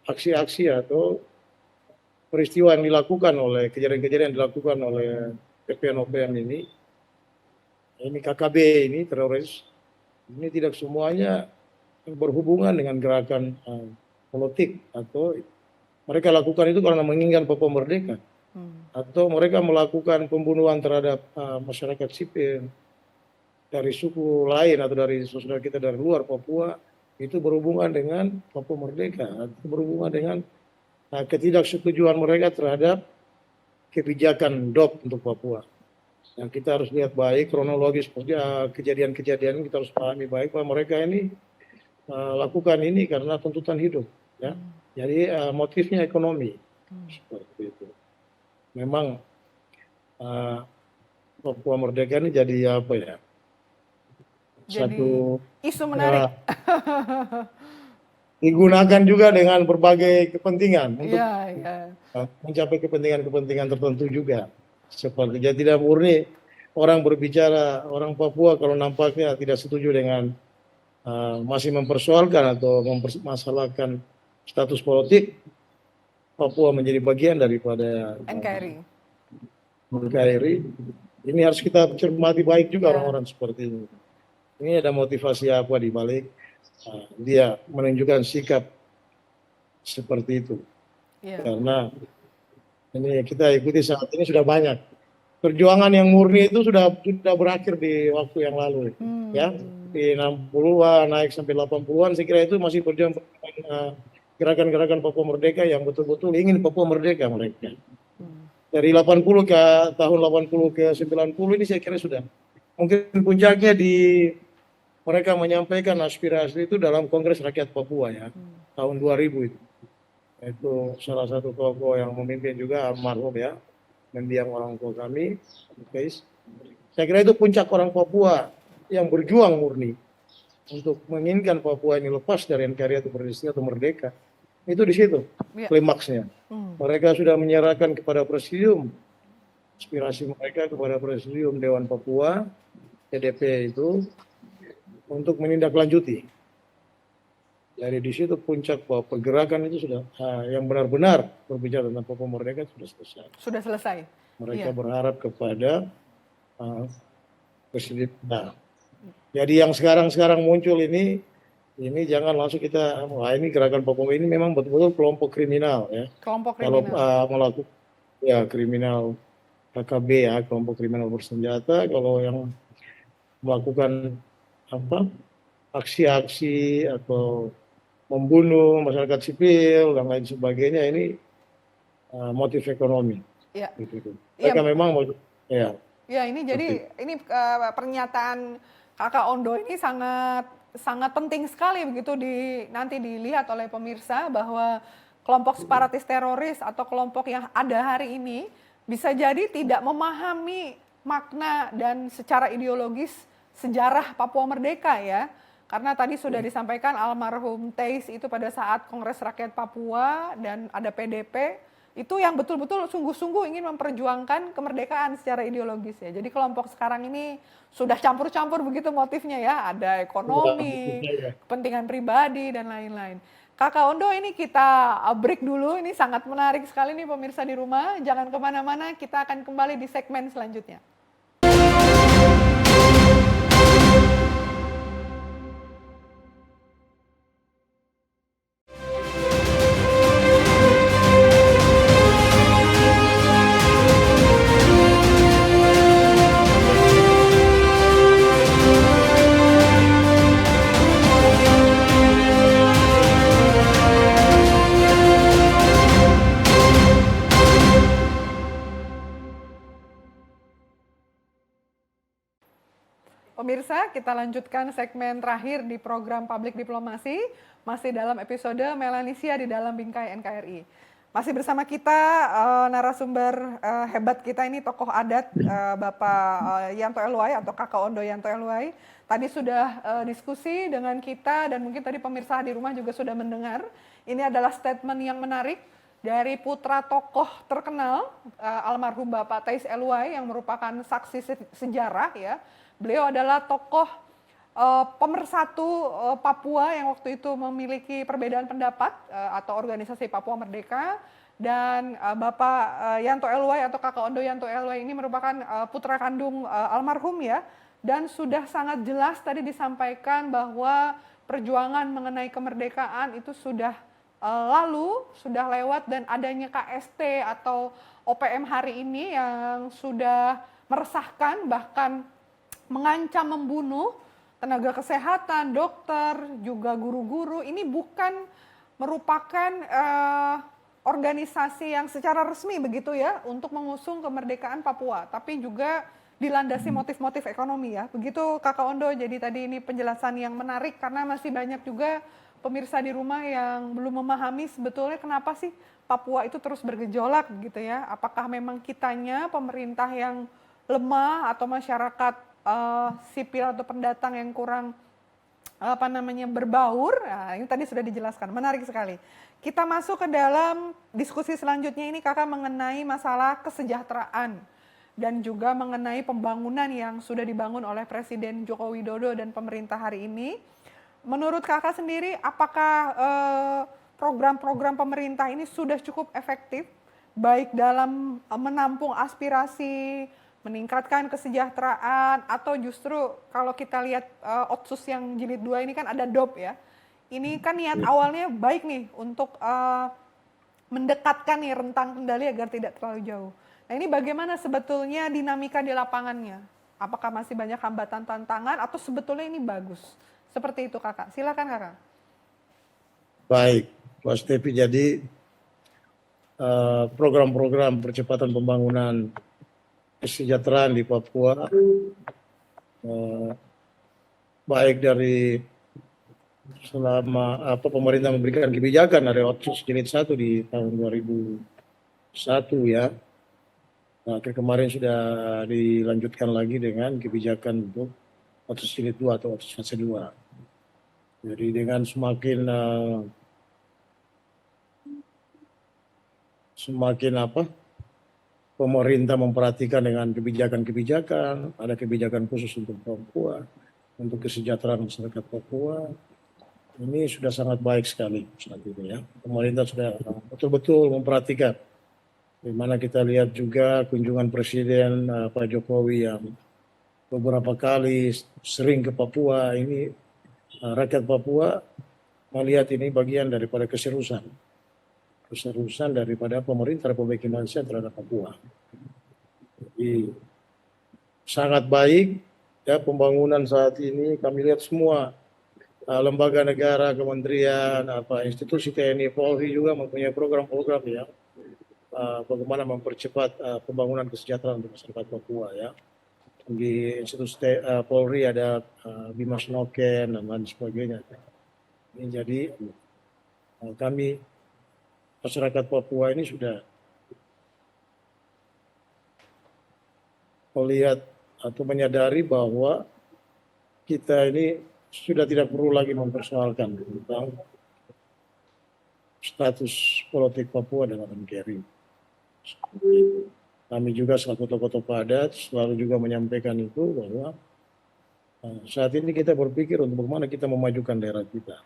aksi-aksi atau peristiwa yang dilakukan oleh kejadian-kejadian yang dilakukan oleh PPN-OPM ini KKB ini teroris, ini tidak semuanya berhubungan dengan gerakan politik, atau mereka lakukan itu karena menginginkan Papua merdeka, atau mereka melakukan pembunuhan terhadap masyarakat sipil dari suku lain atau dari saudara kita dari luar Papua, itu berhubungan dengan Papua merdeka, atau berhubungan dengan ketidaksetujuan mereka terhadap kebijakan DOP untuk Papua. Yang kita harus lihat baik kronologis kejadian-kejadian, kita harus pahami baik bahwa mereka ini lakukan ini karena tuntutan hidup, ya. Jadi motifnya ekonomi, seperti itu. Memang Papua Merdeka ini jadi apa ya? Jadi isu menarik. Digunakan juga dengan berbagai kepentingan untuk mencapai kepentingan-kepentingan tertentu juga. Seperti jadi tidak murni orang berbicara, orang Papua kalau nampaknya tidak setuju dengan masih mempersoalkan atau mempermasalahkan status politik, Papua menjadi bagian daripada NKRI. Ini harus kita cermati baik juga orang-orang seperti ini. Ini ada motivasi apa di balik dia menunjukkan sikap seperti itu. Karena ini kita ikuti saat ini sudah banyak. Perjuangan yang murni itu sudah berakhir di waktu yang lalu, ya. Di 60-an naik sampai 80-an, saya kira itu masih perjuangan gerakan-gerakan Papua Merdeka yang betul-betul ingin Papua merdeka mereka. Dari 80 ke tahun 80 ke 90 ini saya kira sudah. Mungkin puncaknya di mereka menyampaikan aspirasi itu dalam Kongres Rakyat Papua ya, tahun 2000 itu. Itu salah satu tokoh yang memimpin juga almarhum ya, mendiang orang tua kami, guys. Saya kira itu puncak orang Papua yang berjuang murni untuk menginginkan Papua ini lepas dari NKRI atau berdiri atau merdeka. Itu di situ klimaksnya. Mereka sudah menyerahkan kepada presidium aspirasi mereka kepada presidium Dewan Papua PDP itu untuk menindaklanjuti. Dari di situ puncak bahwa pergerakan itu sudah yang benar-benar berbicara tentang Papua merdeka sudah selesai. Sudah selesai. Mereka berharap kepada presiden. Nah, jadi yang sekarang muncul ini jangan langsung kita, wah ini gerakan Papua ini memang betul-betul kelompok kriminal ya. Kelompok Kalau kriminal. melakukan ya kriminal KKB ya, kelompok kriminal bersenjata. Kalau yang melakukan aksi-aksi atau membunuh masyarakat sipil dan lain sebagainya ini motif ekonomi. Ya. Gitu. Mereka memang ya. Ya ini jadi ini pernyataan Kakak Ondo ini sangat penting sekali begitu nanti dilihat oleh pemirsa bahwa kelompok separatis teroris atau kelompok yang ada hari ini bisa jadi tidak memahami makna dan secara ideologis sejarah Papua Merdeka ya. Karena tadi sudah disampaikan almarhum Teis itu pada saat Kongres Rakyat Papua dan ada PDP, itu yang betul-betul sungguh-sungguh ingin memperjuangkan kemerdekaan secara ideologis ya. Jadi kelompok sekarang ini sudah campur-campur begitu motifnya ya, ada ekonomi, kepentingan pribadi dan lain-lain. Kakak Ondo ini kita break dulu, ini sangat menarik sekali nih pemirsa di rumah. Jangan kemana-mana, kita akan kembali di segmen selanjutnya. Pemirsa, kita lanjutkan segmen terakhir di program Public Diplomasi, masih dalam episode Melanesia di dalam Bingkai NKRI. Masih bersama kita narasumber hebat kita ini tokoh adat Bapak Yanto Eluai atau Kakak Ondo Yanto Eluai. Tadi sudah diskusi dengan kita dan mungkin tadi pemirsa di rumah juga sudah mendengar. Ini adalah statement yang menarik dari putra tokoh terkenal almarhum Bapak Teis Eluai yang merupakan saksi sejarah ya. Beliau adalah tokoh pemersatu Papua yang waktu itu memiliki perbedaan pendapat atau organisasi Papua Merdeka, dan Bapak Yanto Eluai atau Kakak Ondo Yanto Eluai ini merupakan putra kandung almarhum ya, dan sudah sangat jelas tadi disampaikan bahwa perjuangan mengenai kemerdekaan itu sudah lalu, sudah lewat, dan adanya KST atau OPM hari ini yang sudah meresahkan bahkan mengancam membunuh tenaga kesehatan, dokter, juga guru-guru. Ini bukan merupakan organisasi yang secara resmi begitu ya untuk mengusung kemerdekaan Papua, tapi juga dilandasi motif-motif ekonomi ya. Begitu Kakak Ondo, jadi tadi ini penjelasan yang menarik karena masih banyak juga pemirsa di rumah yang belum memahami sebetulnya kenapa sih Papua itu terus bergejolak gitu ya. Apakah memang kitanya pemerintah yang lemah atau masyarakat sipil atau pendatang yang kurang berbaur. Nah, ini tadi sudah dijelaskan, menarik sekali. Kita masuk ke dalam diskusi selanjutnya ini Kakak mengenai masalah kesejahteraan dan juga mengenai pembangunan yang sudah dibangun oleh Presiden Joko Widodo dan pemerintah hari ini. Menurut Kakak sendiri, apakah program-program pemerintah ini sudah cukup efektif baik dalam menampung aspirasi, meningkatkan kesejahteraan, atau justru kalau kita lihat Otsus yang jilid 2 ini kan ada DOP ya. Ini kan niat awalnya baik nih untuk mendekatkan nih rentang kendali agar tidak terlalu jauh. Nah ini bagaimana sebetulnya dinamika di lapangannya? Apakah masih banyak hambatan tantangan atau sebetulnya ini bagus? Seperti itu Kakak. Silakan Kakak. Baik. Pak Stepi. Jadi program-program percepatan pembangunan kesejahteraan di Papua, baik dari selama pemerintah memberikan kebijakan dari Otsus Jilid 1 di tahun 2001 ya. Nah, kemarin sudah dilanjutkan lagi dengan kebijakan untuk Otsus Jilid 2 atau Otsus Fase 2. Jadi dengan semakin pemerintah memperhatikan dengan kebijakan-kebijakan, ada kebijakan khusus untuk Papua, untuk kesejahteraan masyarakat Papua. Ini sudah sangat baik sekali saat ini ya. Pemerintah sudah betul-betul memperhatikan. Di mana kita lihat juga kunjungan Presiden Pak Jokowi yang beberapa kali sering ke Papua. Ini rakyat Papua melihat ini bagian daripada keseriusan daripada pemerintah Republik Indonesia terhadap Papua. Jadi sangat baik ya pembangunan saat ini. Kami lihat semua lembaga negara, kementerian, institusi TNI, Polri juga mempunyai program-program ya bagaimana mempercepat pembangunan kesejahteraan untuk masyarakat Papua ya. Di institusi Polri ada Bimas Noken dan lain sebagainya. Ini jadi kami masyarakat Papua ini sudah melihat atau menyadari bahwa kita ini sudah tidak perlu lagi mempersoalkan tentang status politik Papua dalam NKRI. Kami juga selaku tokoh-tokoh adat selalu juga menyampaikan itu bahwa saat ini kita berpikir untuk bagaimana kita memajukan daerah kita.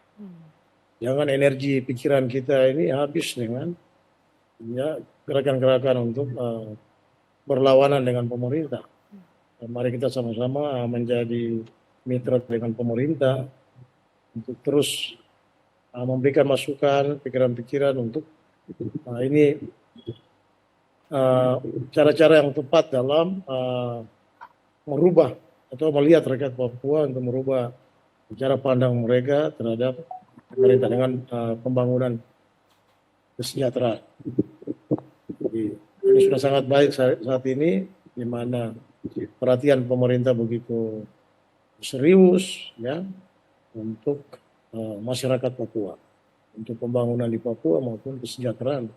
Jangan energi pikiran kita ini habis dengan ya gerakan-gerakan untuk berlawanan dengan pemerintah. Mari kita sama-sama menjadi mitra dengan pemerintah untuk terus memberikan masukan, pikiran-pikiran untuk ini cara-cara yang tepat dalam merubah atau melihat rakyat Papua untuk merubah cara pandang mereka terhadap pemerintah dengan pembangunan kesejahteraan. Jadi, ini sudah sangat baik saat ini, di mana perhatian pemerintah begitu serius ya untuk masyarakat Papua, untuk pembangunan di Papua maupun kesejahteraan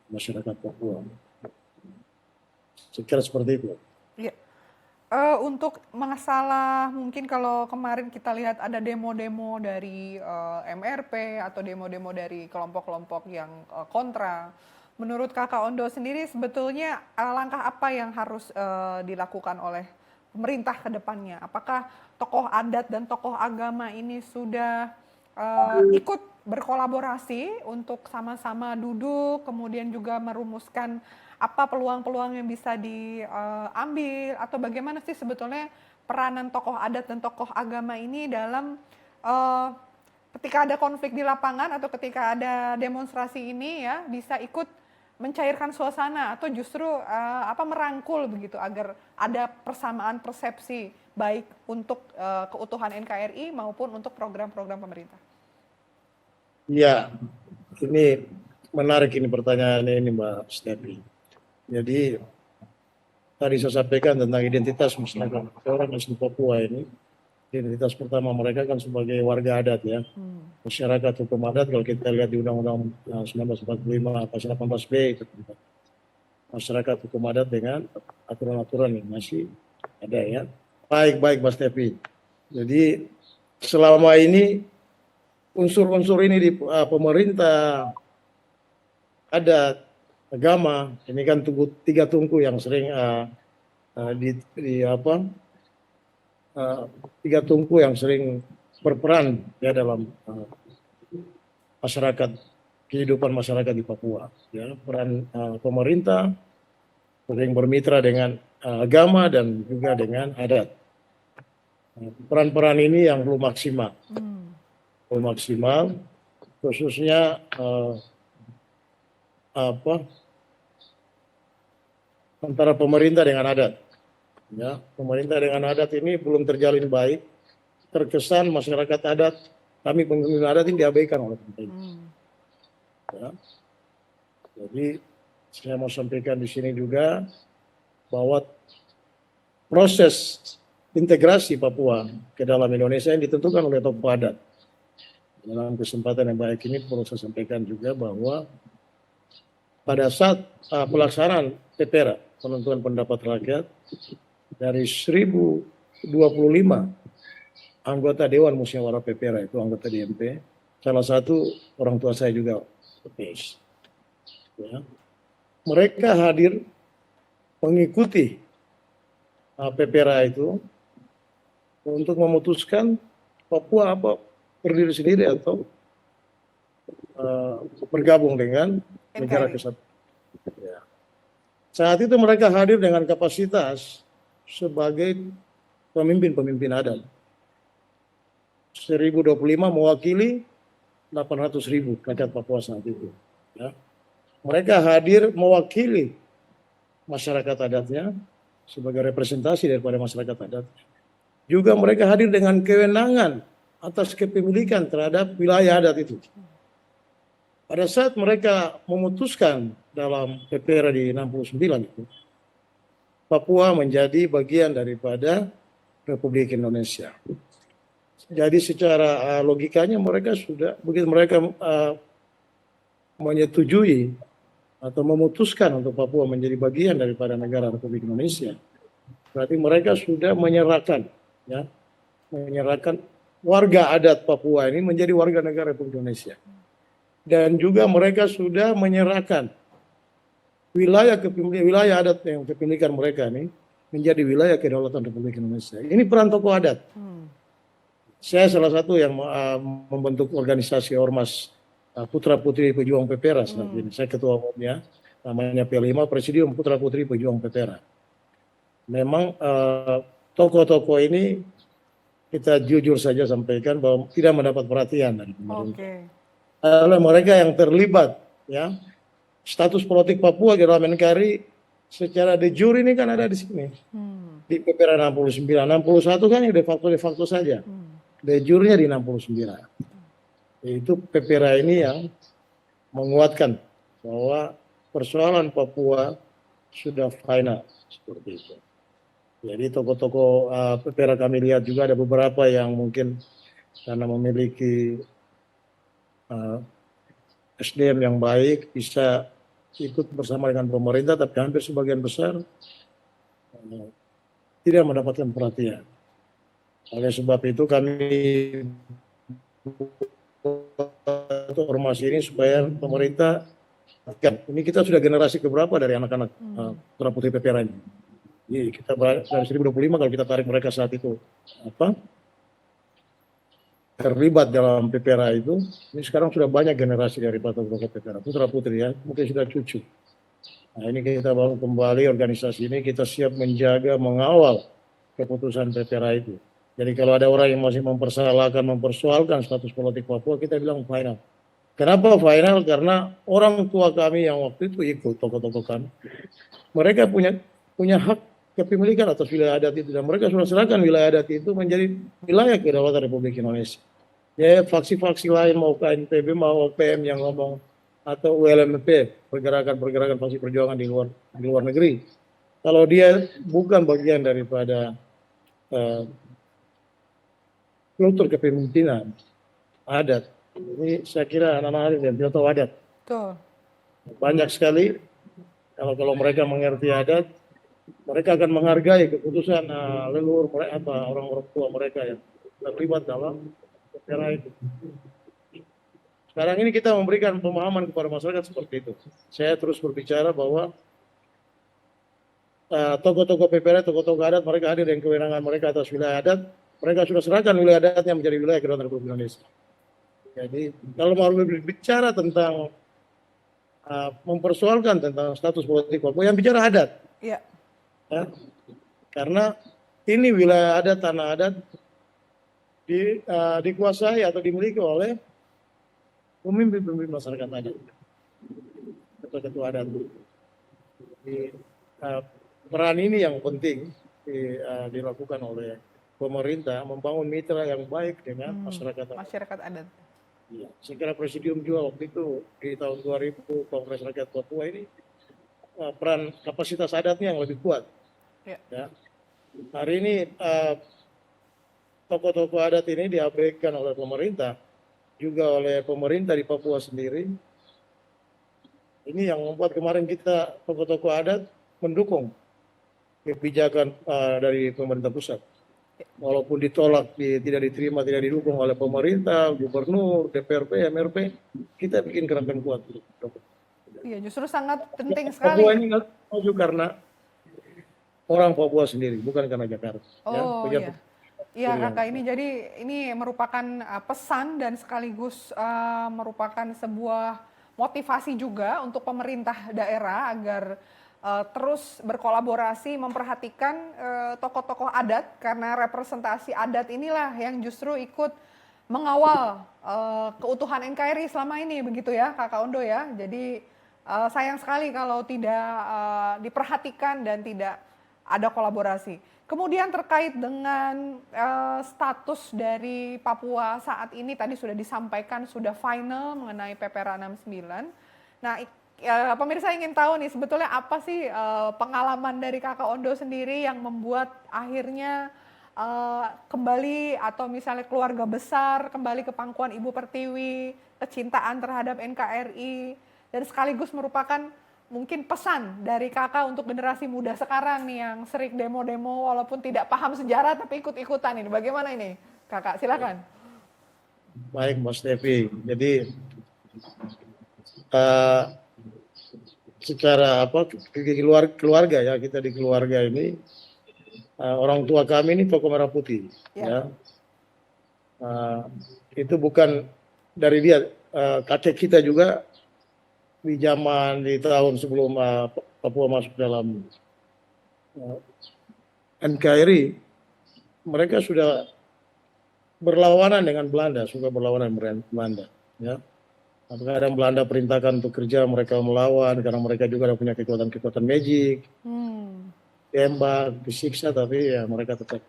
masyarakat Papua. Saya kira seperti itu. Ya. Untuk masalah mungkin kalau kemarin kita lihat ada demo-demo dari MRP atau demo-demo dari kelompok-kelompok yang kontra. Menurut Kakak Ondo sendiri sebetulnya langkah apa yang harus dilakukan oleh pemerintah ke depannya? Apakah tokoh adat dan tokoh agama ini sudah ikut berkolaborasi untuk sama-sama duduk, kemudian juga merumuskan apa peluang-peluang yang bisa diambil, atau bagaimana sih sebetulnya peranan tokoh adat dan tokoh agama ini dalam ketika ada konflik di lapangan atau ketika ada demonstrasi ini ya bisa ikut mencairkan suasana atau justru merangkul begitu agar ada persamaan persepsi baik untuk keutuhan NKRI maupun untuk program-program pemerintah. Ya, ini menarik ini pertanyaannya ini Mbak Stepi. Jadi tadi saya sampaikan tentang identitas masyarakat orang asli Papua ini. Identitas pertama mereka kan sebagai warga adat ya. Masyarakat hukum adat kalau kita lihat di Undang-Undang 1945 pasal 18B itu masyarakat hukum adat dengan aturan-aturan yang masih ada ya. Baik Mas Tepi. Jadi selama ini unsur-unsur ini di pemerintah adat agama ini kan tiga tungku yang sering tiga tungku yang sering berperan ya dalam masyarakat, kehidupan masyarakat di Papua ya. Peran pemerintah sering bermitra dengan agama dan juga dengan adat. Peran-peran ini yang belum maksimal khususnya antara pemerintah dengan adat. Ya, pemerintah dengan adat ini belum terjalin baik. Terkesan masyarakat adat, kami pemimpin adat ini diabaikan oleh pemerintah. Ya. Jadi saya mau sampaikan di sini juga bahwa proses integrasi Papua ke dalam Indonesia yang ditentukan oleh tokoh adat. Dalam kesempatan yang baik ini perlu saya sampaikan juga bahwa pada saat pelaksanaan PPRA, penentuan pendapat rakyat, dari 1025 anggota Dewan Musyawarah PPRA itu anggota DMP, salah satu orang tua saya juga PPS. Ya. Mereka hadir mengikuti PPRA itu untuk memutuskan Papua apa berdiri sendiri atau bergabung dengan negara kesatuan. Ya. Saat itu mereka hadir dengan kapasitas sebagai pemimpin adat. 1025 mewakili 800.000 rakyat Papua saat itu. Ya. Mereka hadir mewakili masyarakat adatnya sebagai representasi daripada masyarakat adat. Juga mereka hadir dengan kewenangan atas kepemilikan terhadap wilayah adat itu. Pada saat mereka memutuskan dalam PPRA di 69 itu, Papua menjadi bagian daripada Republik Indonesia. Jadi secara logikanya mereka sudah, begitu mereka menyetujui atau memutuskan untuk Papua menjadi bagian daripada negara Republik Indonesia, berarti mereka sudah menyerahkan warga adat Papua ini menjadi warga negara Republik Indonesia. Dan juga mereka sudah menyerahkan wilayah adat yang kepemilikan mereka ini menjadi wilayah kedaulatan Republik Indonesia. Ini peran tokoh adat. Saya salah satu yang membentuk organisasi Ormas Putra Putri Pejuang PPRA saat ini. Saya ketua umumnya, namanya P5 Presidium Putra Putri Pejuang PPRA. Memang tokoh-tokoh ini kita jujur saja sampaikan bahwa tidak mendapat perhatian dari pemerintah. Oleh mereka yang terlibat, ya, status politik Papua di dalam NKRI secara de jure ini kan ada di sini, di PPRA 69, 61 kan de facto saja, de jure-nya di 69. Itu PPRA ini yang menguatkan bahwa persoalan Papua sudah final seperti itu. Jadi tokoh-tokoh PPRA kami lihat juga ada beberapa yang mungkin karena memiliki SDM yang baik bisa ikut bersama dengan pemerintah, tapi hampir sebagian besar tidak mendapatkan perhatian. Oleh sebab itu kami ormas ini supaya pemerintah, ini kita sudah generasi keberapa dari anak-anak Putra Putri PPRA ini. Jadi kita dari 1025 kalau kita tarik mereka saat itu terlibat dalam PPRA itu, ini sekarang sudah banyak generasi dari tokoh PPRA, Putra Putri ya, mungkin sudah cucu. Nah ini kita bangun kembali organisasi ini, kita siap menjaga, mengawal keputusan PPRA itu. Jadi kalau ada orang yang masih mempersoalkan status politik Papua, kita bilang final. Kenapa final? Karena orang tua kami yang waktu itu ikut, tokoh-tokoh kami, mereka punya hak kepemilikan atas wilayah adat itu, dan mereka sudah serahkan wilayah adat itu menjadi wilayah kedaulatan Republik Indonesia. Ya faksi-faksi lain mau KNPB mau PM yang ngomong atau ULMP, pergerakan faksi perjuangan di luar negeri, kalau dia bukan bagian daripada kultur kepemimpinan adat, ini saya kira anak-anak yang tidak tahu adat. Betul. Banyak sekali kalau mereka mengerti adat, mereka akan menghargai keputusan leluhur mereka, orang-orang tua mereka yang terlibat dalam PPRA itu. Sekarang ini kita memberikan pemahaman kepada masyarakat seperti itu. Saya terus berbicara bahwa tokoh-tokoh PPRA, tokoh-tokoh adat, mereka hadir dengan kewenangan mereka atas wilayah adat. Mereka sudah serahkan wilayah adatnya menjadi wilayah kedaulatan Republik Indonesia. Jadi kalau mau berbicara tentang mempersoalkan tentang status politik Papua, yang bicara adat. Iya. Ya, karena ini wilayah adat, tanah adat dikuasai atau dimiliki oleh pemimpin masyarakat adat, ketua-ketua adat. Jadi, peran ini yang penting dilakukan oleh pemerintah, membangun mitra yang baik dengan masyarakat adat. Ya, saya kira Presidium juga waktu itu di tahun 2000 Kongres Rakyat Papua ini peran kapasitas adatnya yang lebih kuat. Ya. Ya. Hari ini tokoh-tokoh adat ini diabaikan oleh pemerintah, juga oleh pemerintah di Papua sendiri. Ini yang membuat kemarin kita tokoh-tokoh adat mendukung kebijakan dari pemerintah pusat. Walaupun ditolak, tidak diterima, tidak didukung oleh pemerintah, gubernur, DPRP, MRP, kita bikin gerakan kuat. Iya, justru sangat penting Papua sekali. ini nggak maju karena orang Papua sendiri, bukan karena Jakarta. Oh Ya, iya. Iya yang Kakak, ini merupakan pesan dan sekaligus merupakan sebuah motivasi juga untuk pemerintah daerah agar terus berkolaborasi memperhatikan tokoh-tokoh adat, karena representasi adat inilah yang justru ikut mengawal keutuhan NKRI selama ini, begitu ya Kakak Ondo ya. Jadi sayang sekali kalau tidak diperhatikan dan tidak ada kolaborasi. Kemudian terkait dengan status dari Papua saat ini, tadi sudah disampaikan sudah final mengenai PPRA 69. Nah, pemirsa ingin tahu nih sebetulnya apa sih pengalaman dari Kakak Ondo sendiri yang membuat akhirnya kembali, atau misalnya keluarga besar kembali ke pangkuan Ibu Pertiwi, kecintaan terhadap NKRI, dan sekaligus merupakan mungkin pesan dari Kakak untuk generasi muda sekarang nih yang sering demo-demo walaupun tidak paham sejarah tapi ikut-ikutan ini. Bagaimana ini Kakak? Silakan. baik Mas Devi. Jadi uh, secara keluarga ya, kita di keluarga ini orang tua kami ini tokoh merah putih. Ya. Itu bukan dari dia, kakek kita juga di tahun sebelum Papua masuk dalam NKRI, mereka sudah berlawanan dengan Belanda, ya. Kadang Belanda perintahkan untuk kerja, mereka melawan karena mereka juga punya kekuatan magic, tembak, disiksa, tapi ya mereka tetap.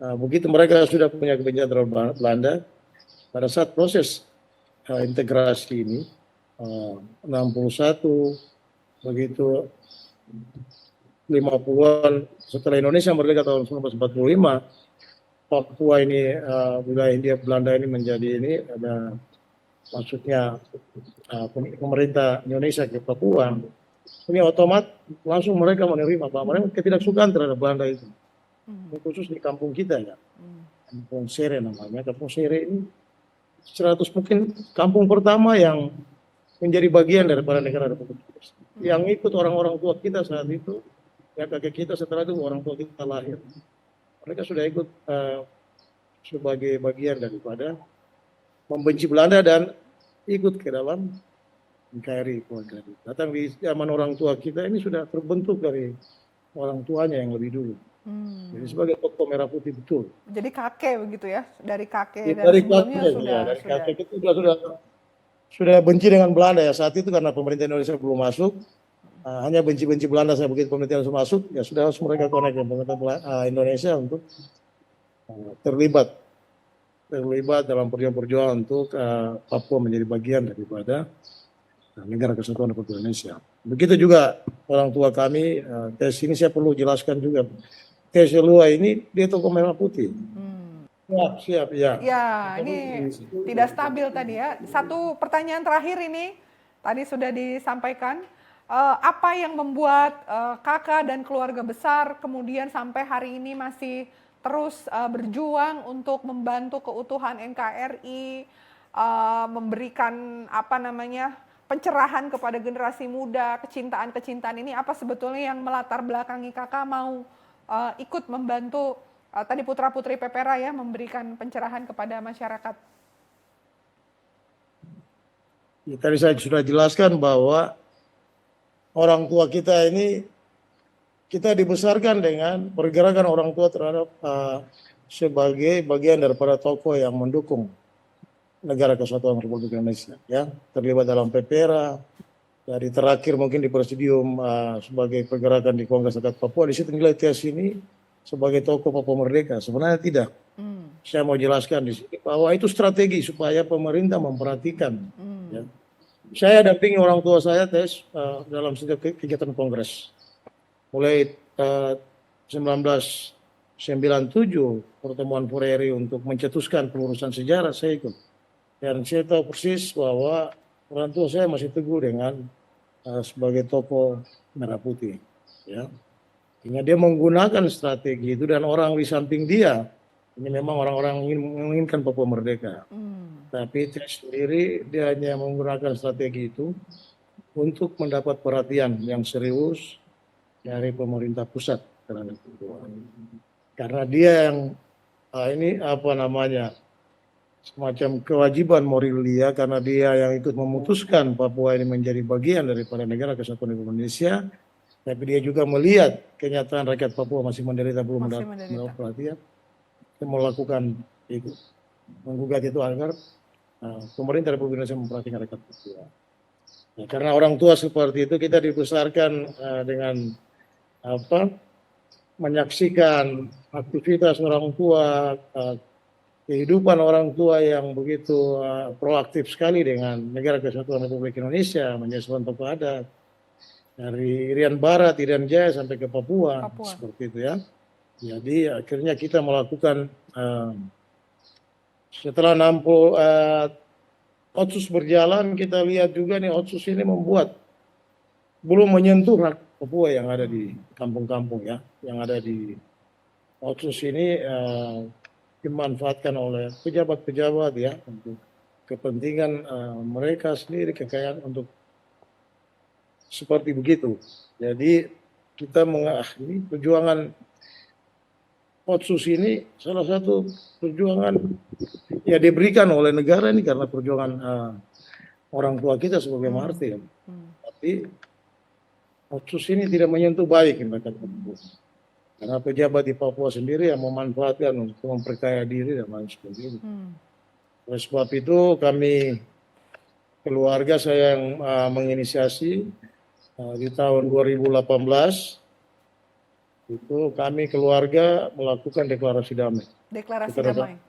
Begitu mereka sudah punya kebencian terhadap Belanda, pada saat proses integrasi ini 61, begitu 50-an, setelah Indonesia merdeka tahun 1945, Papua ini wilayah Hindia Belanda ini menjadi ini, ada maksudnya pemerintah Indonesia ke Papua, ini otomatis langsung mereka menerima bahwa mereka ketidaksukaan terhadap Belanda itu. Khusus di kampung kita ya, Kampung Sere namanya. Kampung Sere ini 100 mungkin kampung pertama yang menjadi bagian daripada negara Republik Indonesia. Yang ikut orang-orang tua kita saat itu, ya kakek kita, setelah itu orang tua kita lahir. Mereka sudah ikut sebagai bagian daripada membenci Belanda dan ikut ke dalam NKRI. Datang di zaman orang tua kita ini sudah terbentuk dari orang tuanya yang lebih dulu. Jadi sebagai tokoh merah putih betul. Jadi kakek begitu ya, dari kakek dan Dari sebelumnya kakek, sudah. Dari kakek itu sudah benci dengan Belanda ya saat itu, karena pemerintah Indonesia belum masuk. Hanya benci-benci Belanda, saya begitu pemerintah Indonesia masuk, ya sudah harus mereka connect dengan pemerintah Indonesia untuk terlibat dalam perjuangan untuk Papua menjadi bagian daripada negara kesatuan Republik Indonesia. Begitu juga orang tua kami, tes ini saya perlu jelaskan juga. Tes Lua ini dia tokoh merah putih. Siap, ya. Ya, ini tidak stabil tadi ya. Satu pertanyaan terakhir ini, tadi sudah disampaikan. Apa yang membuat kakak dan keluarga besar kemudian sampai hari ini masih terus berjuang untuk membantu keutuhan NKRI, memberikan pencerahan kepada generasi muda, kecintaan ini, apa sebetulnya yang melatar belakangi kakak mau ikut membantu tadi putra-putri PPRA ya, memberikan pencerahan kepada masyarakat? Ya, tadi saya sudah jelaskan bahwa orang tua kita ini, kita dibesarkan dengan pergerakan orang tua terhadap sebagai bagian daripada tokoh yang mendukung negara kesatuan Republik Indonesia, ya, terlibat dalam PPRA, dari terakhir mungkin di Presidium sebagai pergerakan di Kongres Rakyat Papua. Di situ nilai tes ini sebagai tokoh Papua Merdeka, sebenarnya tidak. saya mau jelaskan di sini bahwa itu strategi supaya pemerintah memperhatikan. Ya. Saya dampingi orang tua saya dalam setiap kegiatan kongres. Mulai 1997 pertemuan Fureri untuk mencetuskan pelurusan sejarah saya ikut. Dan saya tahu persis bahwa orang tua saya masih teguh dengan sebagai tokoh merah putih. Ya. Sehingga dia menggunakan strategi itu dan orang di samping dia ini memang orang-orang menginginkan Papua merdeka. Tapi saya sendiri dia hanya menggunakan strategi itu untuk mendapat perhatian yang serius dari pemerintah pusat terhadap Papua. Karena dia yang ini apa namanya semacam kewajiban moral dia karena dia yang ikut memutuskan Papua ini menjadi bagian daripada negara kesatuan Republik Indonesia. Tapi dia juga melihat kenyataan rakyat Papua masih menderita belum mendapat perhatian. Dia melakukan itu, menggugat itu agar pemerintah Republik Indonesia memperhatikan rakyat Papua. Nah, karena orang tua seperti itu kita dibesarkan dengan menyaksikan aktivitas orang tua, kehidupan orang tua yang begitu proaktif sekali dengan negara kesatuan Republik Indonesia, menyesuaikan tokoh adat dari Irian Barat, Irian Jaya sampai ke Papua. Seperti itu ya. Jadi akhirnya kita melakukan setelah Otsus berjalan kita lihat juga nih Otsus ini membuat belum menyentuh hak Papua yang ada di kampung-kampung ya, yang ada di Otsus ini dimanfaatkan oleh pejabat-pejabat ya untuk kepentingan mereka sendiri, kekayaan untuk seperti begitu. Jadi kita ini perjuangan Otsus ini salah satu perjuangan ya diberikan oleh negara ini karena perjuangan orang tua kita sebagai martir. Tapi Otsus ini tidak menyentuh baik rakyat Papua. Karena pejabat di Papua sendiri yang memanfaatkan untuk memperkaya diri dan lain sebagainya. Oleh sebab itu kami keluarga saya yang menginisiasi di tahun 2018 itu kami keluarga melakukan deklarasi damai. Deklarasi damai.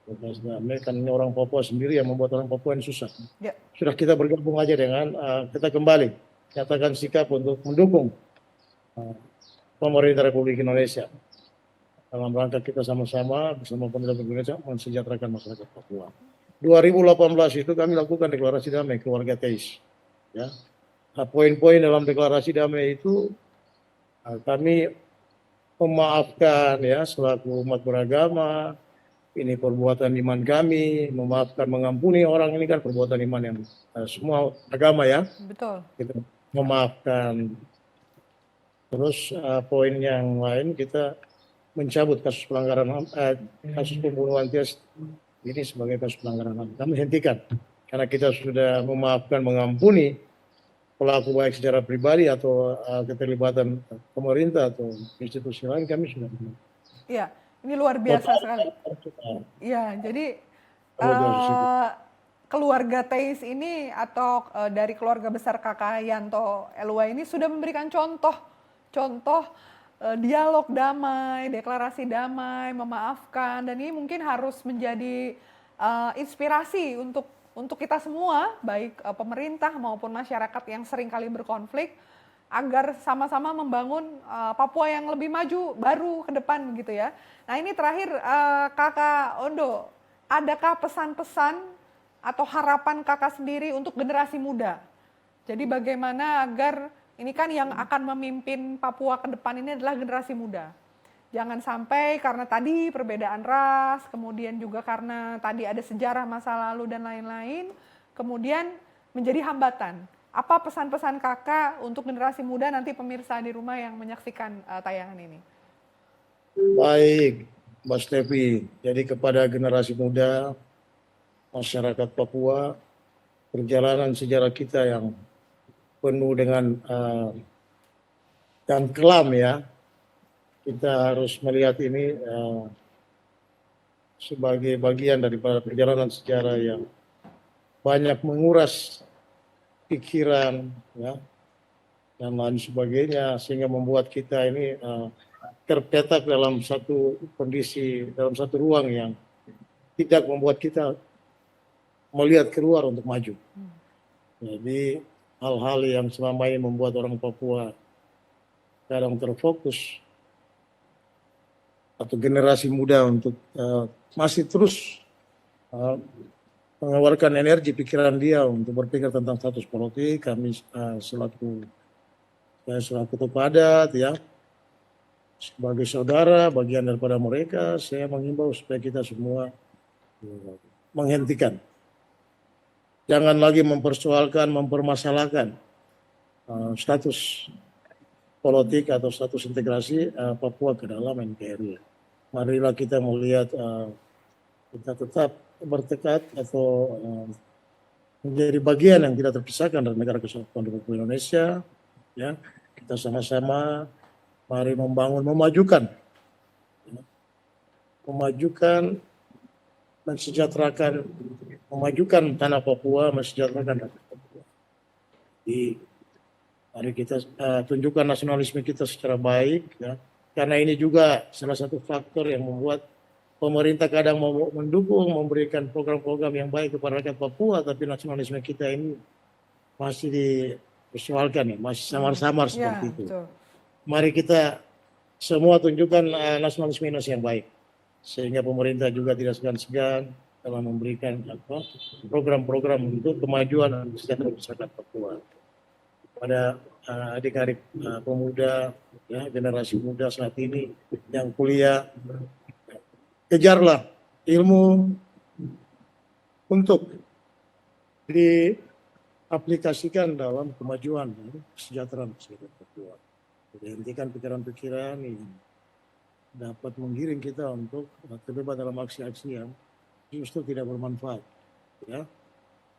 Deklarasi damai kan ini orang Papua sendiri yang membuat orang Papua ini susah. Ya. Sudah kita bergabung aja dengan kita kembali nyatakan sikap untuk mendukung pemerintah Republik Indonesia dalam rangka kita sama-sama bersama pemerintah Republik Indonesia mensejahterakan masyarakat Papua. 2018 itu kami lakukan deklarasi damai keluarga teis. Ya. Poin-poin dalam deklarasi damai itu kami memaafkan ya selaku umat beragama, ini perbuatan iman kami, memaafkan mengampuni orang ini kan perbuatan iman yang semua agama ya. Betul. Kita memaafkan. Terus poin yang lain kita mencabut kasus pelanggaran kasus pembunuhan Tias ini sebagai kasus pelanggaran HAM. Kami hentikan karena kita sudah memaafkan mengampuni pelaku baik secara pribadi atau keterlibatan pemerintah atau institusi lain kami sudah. Iya, ini luar biasa sekali. Iya, jadi keluarga Teis ini atau dari keluarga besar Kakak Yanto Elua ini sudah memberikan contoh dialog damai, deklarasi damai, memaafkan, dan ini mungkin harus menjadi inspirasi untuk kita semua, baik pemerintah maupun masyarakat yang sering kali berkonflik, agar sama-sama membangun Papua yang lebih maju, baru ke depan gitu ya. Nah ini terakhir Kakak Ondo, adakah pesan-pesan atau harapan Kakak sendiri untuk generasi muda? Jadi bagaimana agar, ini kan yang akan memimpin Papua ke depan ini adalah generasi muda. Jangan sampai karena tadi perbedaan ras, kemudian juga karena tadi ada sejarah masa lalu dan lain-lain, kemudian menjadi hambatan. Apa pesan-pesan Kakak untuk generasi muda nanti pemirsa di rumah yang menyaksikan tayangan ini? Baik, Mbak Stefi. Jadi kepada generasi muda, masyarakat Papua, perjalanan sejarah kita yang penuh dengan dan kelam ya, kita harus melihat ini sebagai bagian daripada perjalanan sejarah yang banyak menguras pikiran ya dan lain sebagainya sehingga membuat kita ini terpetak dalam satu kondisi, dalam satu ruang yang tidak membuat kita melihat keluar untuk maju. Jadi hal-hal yang selama ini membuat orang Papua kadang terfokus atau generasi muda untuk masih terus mengeluarkan energi pikiran dia untuk berpikir tentang status politik. Kami selaku Topadat ya, sebagai saudara bagian daripada mereka, saya mengimbau supaya kita semua menghentikan, jangan lagi mempersoalkan, mempermasalahkan status politik atau status integrasi Papua ke dalam NKRI. Marilah kita melihat kita tetap bertekad atau menjadi bagian yang tidak terpisahkan dari negara kesatuan Republik Indonesia. Ya, kita sama-sama mari memajukan, mensejahterakan, memajukan tanah Papua, mensejahterakan rakyat Papua. Jadi mari kita tunjukkan nasionalisme kita secara baik, ya. Karena ini juga salah satu faktor yang membuat pemerintah kadang mau mendukung, memberikan program-program yang baik kepada rakyat Papua, tapi nasionalisme kita ini masih dipersoalkan, ya, masih samar-samar seperti itu. Betul. Mari kita semua tunjukkan nasionalisme Indonesia yang baik, sehingga pemerintah juga tidak segan-segan dalam memberikan program-program untuk kemajuan dan kesejahteraan masyarakat Papua. Pada adik-adik pemuda, ya, generasi muda saat ini yang kuliah, kejarlah ilmu untuk diaplikasikan dalam kemajuan dan kesejahteraan masyarakat Papua. Jadi hentikan pikiran-pikiran yang dapat menggiring kita untuk terlibat dalam aksi-aksi yang justru tidak bermanfaat. Ya,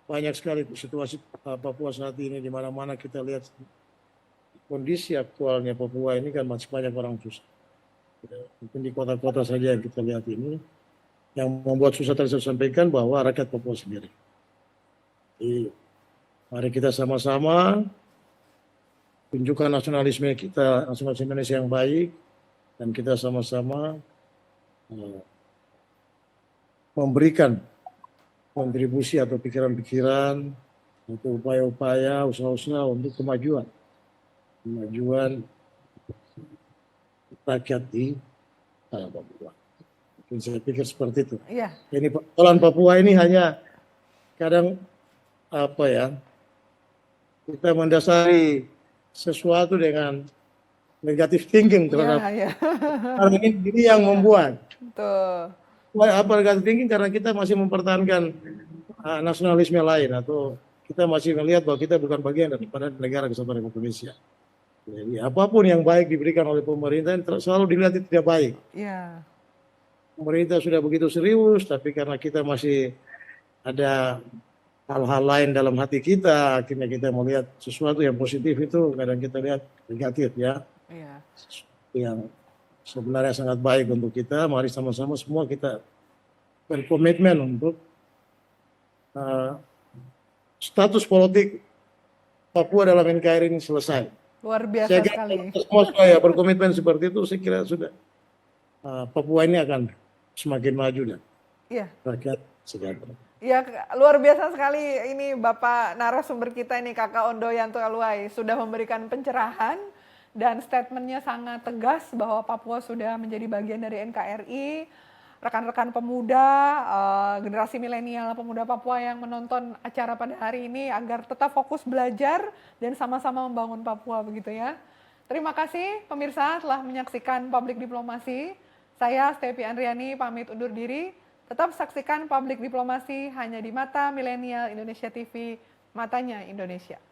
banyak sekali situasi Papua saat ini, di mana-mana kita lihat kondisi aktualnya Papua ini kan masih banyak orang susah. Mungkin di kota-kota saja yang kita lihat ini, yang membuat susah tadi saya sampaikan bahwa rakyat Papua sendiri. Jadi mari kita sama-sama tunjukkan nasionalisme kita, nasionalisme Indonesia yang baik, dan kita sama-sama memberikan kontribusi atau pikiran-pikiran atau upaya-upaya, usaha-usaha untuk kemajuan rakyat di tanah Papua. Mungkin saya pikir seperti itu. Iya. Ini persoalan Papua ini hanya kadang kita mendasari sesuatu dengan negatif thinking terhadap karena ini yang membuat. Betul. Apa negatif thinking? Karena kita masih mempertahankan nasionalisme lain, atau kita masih melihat bahwa kita bukan bagian daripada negara kesatuan Republik Indonesia. Jadi apapun yang baik diberikan oleh pemerintah selalu dilihat itu tidak baik. Iya. Pemerintah sudah begitu serius, tapi karena kita masih ada hal-hal lain dalam hati kita, akhirnya kita melihat sesuatu yang positif itu kadang kita lihat negatif, ya. Iya. Yang sebenarnya sangat baik untuk kita. Mari sama-sama semua kita berkomitmen untuk status politik Papua dalam NKRI ini selesai. Luar biasa saya kira sekali. semua saya berkomitmen seperti itu, saya kira sudah Papua ini akan semakin maju dan rakyat sejahtera. Ya, luar biasa sekali ini Bapak narasumber kita ini, Kakak Ondoyanto Aluai, sudah memberikan pencerahan dan statementnya sangat tegas bahwa Papua sudah menjadi bagian dari NKRI. Rekan-rekan pemuda, generasi milenial pemuda Papua yang menonton acara pada hari ini agar tetap fokus belajar dan sama-sama membangun Papua, begitu ya. Terima kasih pemirsa telah menyaksikan Public Diplomasi. Saya Stepi Andriani pamit undur diri. Tetap saksikan Public Diplomasi hanya di Mata Milenial Indonesia TV, matanya Indonesia.